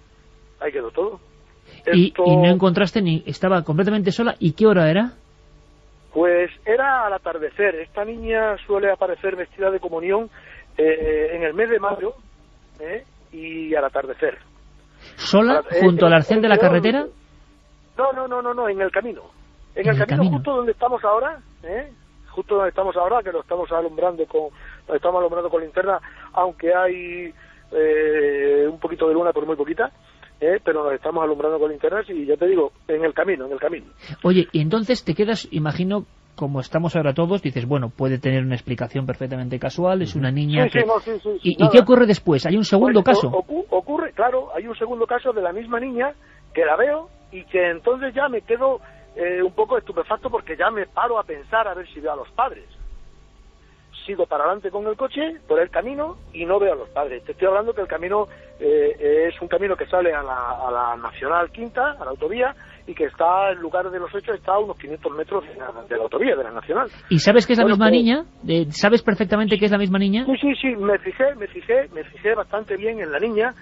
Y no encontraste estaba completamente sola. ¿Y qué hora era? Pues era al atardecer. Esta niña suele aparecer vestida de comunión en el mes de mayo, y al atardecer. ¿Sola, junto al arcén de la carretera? No, en el camino. En el camino justo donde estamos ahora, justo donde estamos ahora, que lo estamos alumbrando con linterna, aunque hay un poquito de luna, pero muy poquita, pero nos estamos alumbrando con linternas y ya te digo, en el camino. Oye, y entonces te quedas, imagino, como estamos ahora todos, dices, bueno, puede tener una explicación perfectamente casual, es una niña Sí. ¿Y qué ocurre después? ¿Hay un segundo caso? Ocurre, claro, hay un segundo caso de la misma niña que la veo y que entonces ya me quedo un poco estupefacto porque ya me paro a pensar a ver si veo a los padres. Sigo para adelante con el coche por el camino y no veo a los padres. Te estoy hablando que el camino es un camino que sale a la Nacional Quinta, a la autovía, y que está, en lugar de los hechos, está a unos 500 metros de la autovía, de la Nacional. ¿Y sabes que es la misma niña? ¿Sabes perfectamente que es la misma niña? Sí, me fijé bastante bien en la niña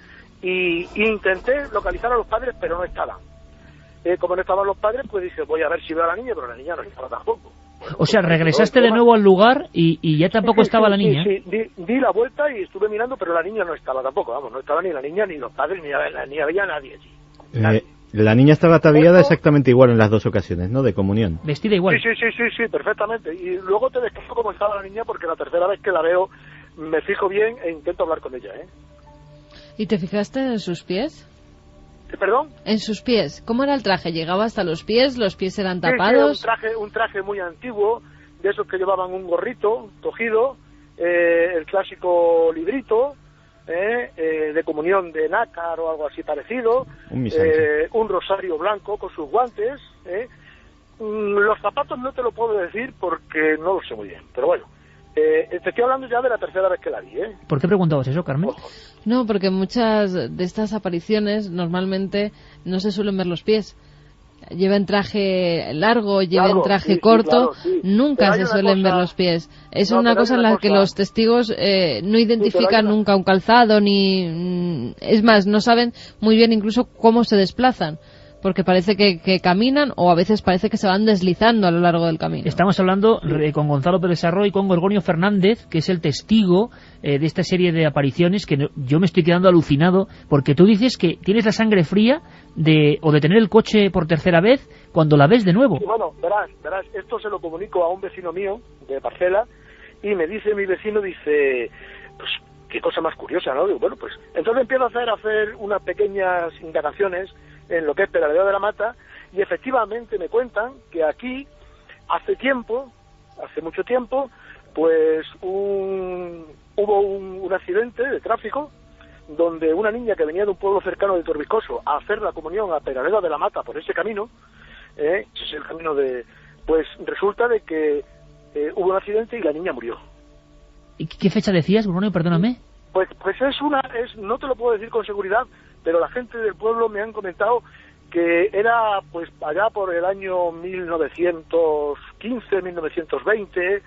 y intenté localizar a los padres, pero no estaban. Como no estaban los padres, pues dije, voy a ver si veo a la niña, pero la niña no estaba tampoco. O sea, regresaste de nuevo al lugar y ya tampoco estaba la niña. Sí, di la vuelta y estuve mirando, pero la niña no estaba tampoco, no estaba ni la niña, ni los padres, ni había nadie allí. La niña estaba ataviada exactamente igual en las dos ocasiones, ¿no? De comunión. Vestida igual. Sí, perfectamente. Y luego te describo cómo estaba la niña, porque la tercera vez que la veo me fijo bien e intento hablar con ella, ¿Y te fijaste en sus pies? ¿Perdón? En sus pies. ¿Cómo era el traje? ¿Llegaba hasta los pies? ¿Los pies eran tapados? Sí, un traje muy antiguo, de esos que llevaban un gorrito cogido, el clásico librito, de comunión de nácar o algo así parecido, un rosario blanco con sus guantes. Los zapatos no te lo puedo decir porque no lo sé muy bien, pero bueno. Te estoy hablando ya de la tercera vez que la vi, ¿Por qué preguntabas eso, Carmen? No, porque muchas de estas apariciones normalmente no se suelen ver los pies. Lleven traje largo, lleven traje corto, nunca se suelen ver los pies. Es una cosa en la que los testigos no identifican nunca un calzado, ni es más, no saben muy bien incluso cómo se desplazan, porque parece que caminan o a veces parece que se van deslizando a lo largo del camino. Estamos hablando con Gonzalo Pérez Arroyo y con Gorgonio Fernández, que es el testigo de esta serie de apariciones, que yo me estoy quedando alucinado, porque tú dices que tienes la sangre fría de tener el coche por tercera vez cuando la ves de nuevo. Sí, bueno, verás, esto se lo comunico a un vecino mío de parcela y me dice mi vecino, pues qué cosa más curiosa, ¿no? Digo, bueno, pues entonces empiezo a hacer unas pequeñas indagaciones en lo que es Peraledeo de la Mata, y efectivamente me cuentan que aquí hace mucho tiempo, pues hubo un accidente de tráfico donde una niña que venía de un pueblo cercano de Torviscoso a hacer la comunión a Peraledeo de la Mata por ese camino, ese es el camino pues resulta de que hubo un accidente y la niña murió. ¿Y qué fecha decías, Bruno? Perdóname. Pues no te lo puedo decir con seguridad, pero la gente del pueblo me han comentado que era pues allá por el año 1915, 1920,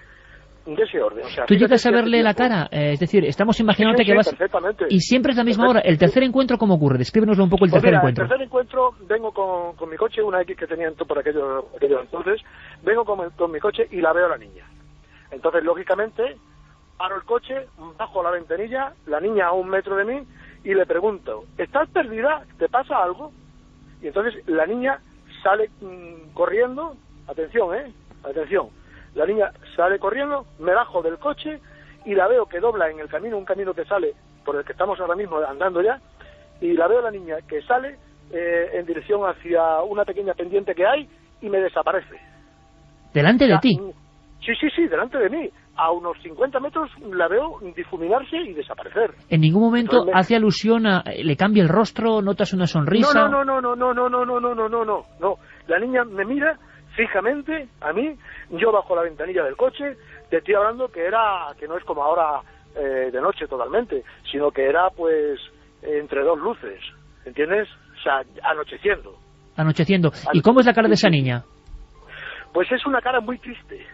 de ese orden. O sea, ¿tú llegas a verle la cara? Es decir, estamos imaginándote que vas... perfectamente. Y siempre es la misma hora. ¿El tercer encuentro cómo ocurre? Descríbenoslo un poco el tercer encuentro. El tercer encuentro, vengo con mi coche, una X que tenía por aquello entonces, vengo con mi coche y la veo a la niña. Entonces, lógicamente, paro el coche, bajo la ventanilla, la niña a 1 metro de mí, y le pregunto, ¿estás perdida? ¿Te pasa algo? Y entonces la niña sale corriendo, atención, la niña sale corriendo, me bajo del coche y la veo que dobla en el camino, un camino que sale por el que estamos ahora mismo andando ya, y la veo a la niña que sale en dirección hacia una pequeña pendiente que hay y me desaparece. ¿Delante de ti? Sí, delante de mí. A unos 50 metros la veo difuminarse y desaparecer. ¿En ningún momento hace alusión a... le cambia el rostro, notas una sonrisa? No. La niña me mira fijamente a mí, yo bajo la ventanilla del coche, te estoy hablando que no es como ahora de noche totalmente, sino que era pues entre dos luces, ¿entiendes? O sea, anocheciendo. ¿Y cómo es la cara de esa niña? Pues es una cara muy triste,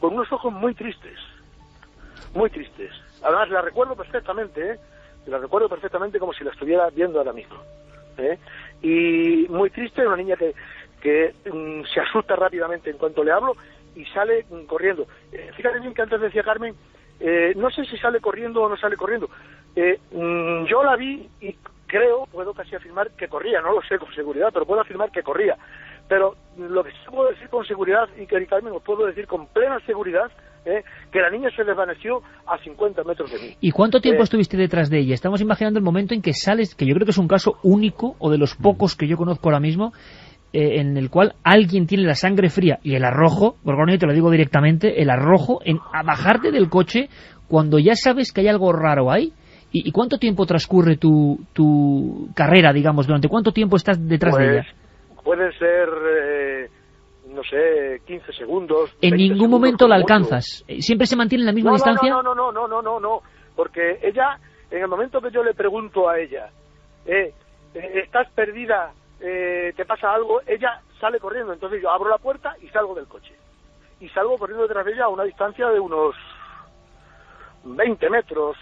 con unos ojos muy tristes. Además, la recuerdo perfectamente, la recuerdo perfectamente como si la estuviera viendo ahora mismo. Y muy triste, una niña que se asusta rápidamente en cuanto le hablo y sale corriendo. Fíjate bien que antes decía Carmen, no sé si sale corriendo o no sale corriendo, Yo la vi y puedo casi afirmar que corría, no lo sé con seguridad, pero puedo afirmar que corría. Pero lo que sí puedo decir con seguridad, y que Carmen os puedo decir con plena seguridad, que la niña se desvaneció a 50 metros de mí. ¿Y cuánto tiempo estuviste detrás de ella? Estamos imaginando el momento en que sales, que yo creo que es un caso único, o de los pocos que yo conozco ahora mismo, en el cual alguien tiene la sangre fría y el arrojo, Gorgonio, te lo digo directamente, el arrojo a bajarte del coche cuando ya sabes que hay algo raro ahí. ¿Y cuánto tiempo transcurre tu carrera, digamos? ¿Durante cuánto tiempo estás detrás de ella? Pueden ser, no sé, 15 segundos. ¿En ningún momento la alcanzas? ¿Siempre se mantiene en la misma distancia? No, porque ella, en el momento que yo le pregunto a ella, ¿estás perdida? ¿Te pasa algo? Ella sale corriendo, entonces yo abro la puerta y salgo del coche. Y salgo corriendo detrás de ella a una distancia de unos 20 metros,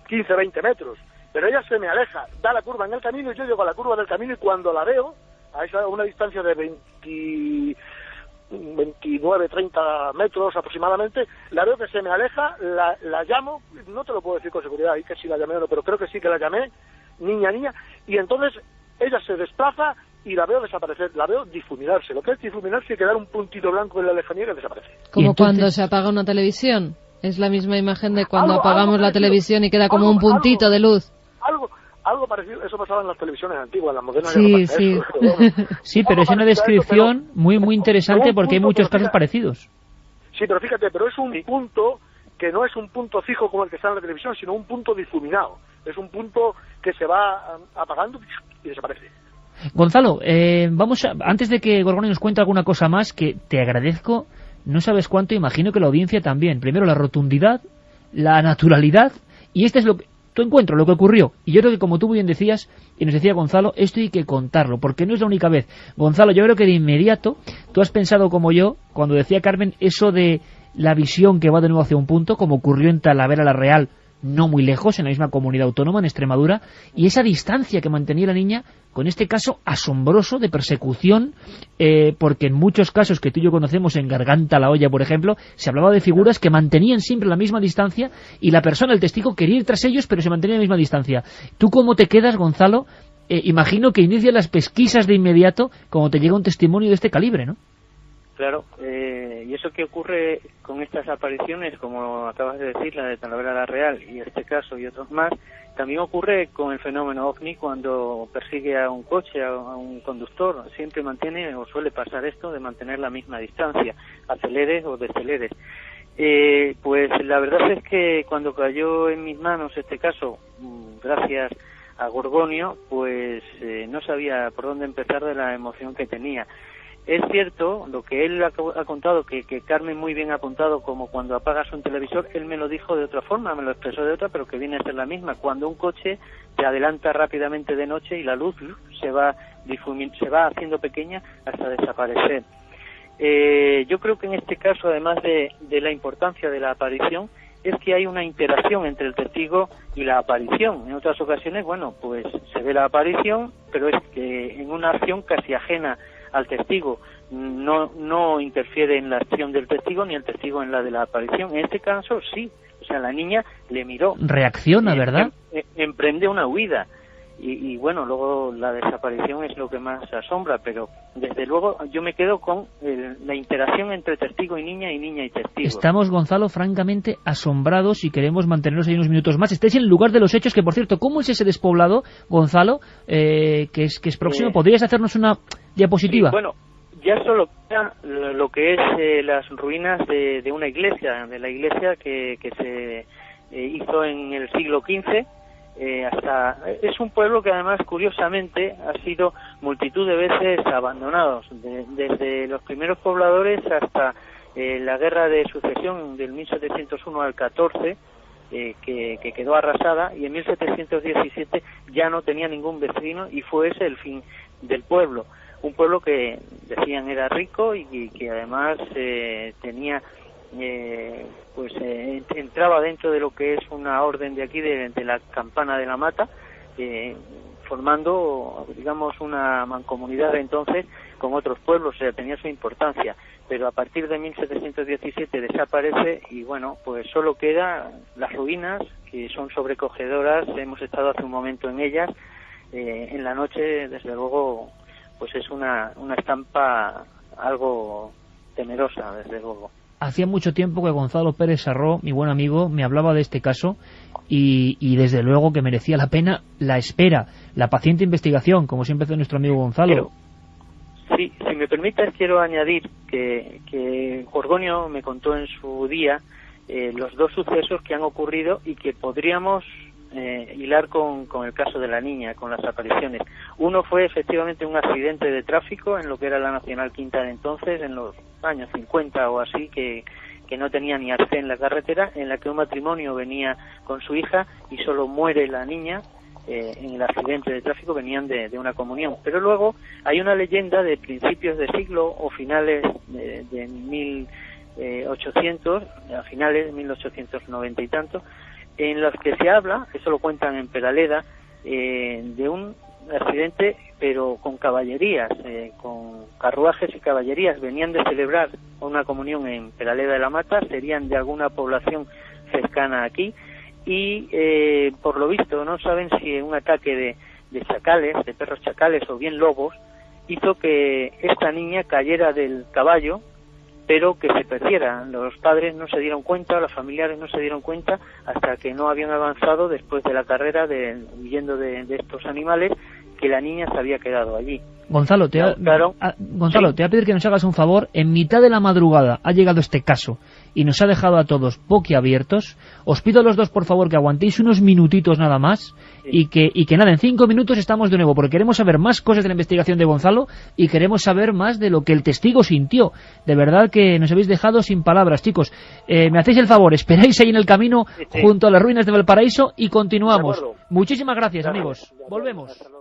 15, 20 metros. Pero ella se me aleja, da la curva en el camino y yo llego a la curva del camino y cuando la veo, a una distancia de 29, 30 metros aproximadamente, la veo que se me aleja, la llamo, no te lo puedo decir con seguridad, y que sí la llamé o no, pero creo que sí que la llamé, niña, y entonces ella se desplaza y la veo desaparecer, la veo difuminarse. Lo que es difuminarse y quedar un puntito blanco en la lejanía que desaparece. Como entonces, cuando se apaga una televisión. Es la misma imagen de cuando apagamos la televisión y queda como un puntito de luz. Algo parecido, eso pasaba en las televisiones antiguas, en las modernas sí, ya no pasa sí. eso. Pero bueno, sí, pero es una descripción muy interesante porque hay muchos casos parecidos. Sí, pero fíjate, pero es un punto que no es un punto fijo como el que está en la televisión, sino un punto difuminado. Es un punto que se va apagando y desaparece. Gonzalo, antes de que Gorgonio nos cuente alguna cosa más, que te agradezco, no sabes cuánto, imagino que la audiencia también. Primero la rotundidad, la naturalidad, y este es tu encuentro, lo que ocurrió. Y yo creo que, como tú bien decías, y nos decía Gonzalo, esto hay que contarlo, porque no es la única vez. Gonzalo, yo creo que de inmediato tú has pensado como yo, cuando decía Carmen, eso de la visión que va de nuevo hacia un punto, como ocurrió en Talavera la Real, no muy lejos, en la misma comunidad autónoma, en Extremadura, y esa distancia que mantenía la niña con este caso asombroso de persecución, porque en muchos casos que tú y yo conocemos, en Garganta la Olla, por ejemplo, se hablaba de figuras que mantenían siempre la misma distancia y la persona, el testigo, quería ir tras ellos, pero se mantenía la misma distancia. ¿Tú cómo te quedas, Gonzalo? Imagino que inicias las pesquisas de inmediato cuando te llega un testimonio de este calibre, ¿no? Claro, y eso que ocurre con estas apariciones, como acabas de decir, la de Talavera la Real y este caso y otros más, también ocurre con el fenómeno OVNI cuando persigue a un coche, a un conductor. Siempre mantiene, o suele pasar esto, de mantener la misma distancia, aceleres o deceleres. Pues la verdad es que cuando cayó en mis manos este caso, gracias a Gorgonio, pues no sabía por dónde empezar de la emoción que tenía. Es cierto, lo que él ha contado, que Carmen muy bien ha apuntado, como cuando apagas un televisor, él me lo dijo de otra forma, me lo expresó de otra, pero que viene a ser la misma. Cuando un coche te adelanta rápidamente de noche y la luz se va haciendo pequeña hasta desaparecer. Yo creo que en este caso, además de la importancia de la aparición, es que hay una interacción entre el testigo y la aparición. En otras ocasiones, bueno, pues se ve la aparición, pero es que en una acción casi ajena al testigo, no interfiere en la acción del testigo ni el testigo en la de la aparición. En este caso sí, o sea, la niña le miró, reacciona, ¿verdad? Emprende una huida y bueno, luego la desaparición es lo que más asombra, pero desde luego yo me quedo con la interacción entre testigo y niña y testigo. Estamos, Gonzalo, francamente asombrados y queremos mantenernos ahí unos minutos más. Estáis en el lugar de los hechos, que por cierto, ¿cómo es ese despoblado, Gonzalo, que es próximo? ¿Podrías hacernos una diapositiva? Sí, bueno, ya solo queda lo que es las ruinas de una iglesia, de la iglesia que se hizo en el siglo XV. Es un pueblo que además, curiosamente, ha sido multitud de veces abandonados, desde los primeros pobladores hasta la guerra de sucesión del 1701 al 14, que quedó arrasada, y en 1717 ya no tenía ningún vecino y fue ese el fin del pueblo. Un pueblo que decían era rico y que además tenía entraba dentro de lo que es una orden de aquí de la Campana de la Mata, formando, digamos, una mancomunidad entonces con otros pueblos, o sea, tenía su importancia, pero a partir de 1717 desaparece y bueno, pues solo quedan las ruinas, que son sobrecogedoras. Hemos estado hace un momento en ellas. En la noche, desde luego, pues es una estampa algo temerosa, desde luego. Hacía mucho tiempo que Gonzalo Pérez Sarró, mi buen amigo, me hablaba de este caso y desde luego que merecía la pena la espera, la paciente investigación, como siempre hace nuestro amigo Gonzalo. Sí, si me permites, quiero añadir que Gorgonio me contó en su día los dos sucesos que han ocurrido y que podríamos hilar con el caso de la niña, con las apariciones. Uno fue efectivamente un accidente de tráfico en lo que era la Nacional Quinta de entonces, en los años 50 o así, que no tenía ni arcén en la carretera, en la que un matrimonio venía con su hija y solo muere la niña. En el accidente de tráfico venían de una comunión. Pero luego hay una leyenda de principios de siglo o finales de 1800, a finales de 1890 y tanto, en los que se habla, eso lo cuentan en Peraleda, de un accidente pero con caballerías, con carruajes y caballerías. Venían de celebrar una comunión en Peraleda de la Mata, serían de alguna población cercana aquí, y por lo visto no saben si un ataque de chacales, de perros chacales o bien lobos, hizo que esta niña cayera del caballo, pero que se perdiera. Los padres no se dieron cuenta, los familiares no se dieron cuenta hasta que no habían avanzado después de la carrera, huyendo de estos animales, que la niña se había quedado allí. Gonzalo, te voy a pedir que nos hagas un favor. En mitad de la madrugada ha llegado este caso y nos ha dejado a todos boquiabiertos. Os pido a los dos, por favor, que aguantéis unos minutitos nada más, y que nada, en 5 minutos estamos de nuevo, porque queremos saber más cosas de la investigación de Gonzalo y queremos saber más de lo que el testigo sintió. De verdad que nos habéis dejado sin palabras, chicos. Me hacéis el favor, esperáis ahí en el camino junto a las ruinas de Valparaíso y continuamos. Muchísimas gracias, amigos. Volvemos.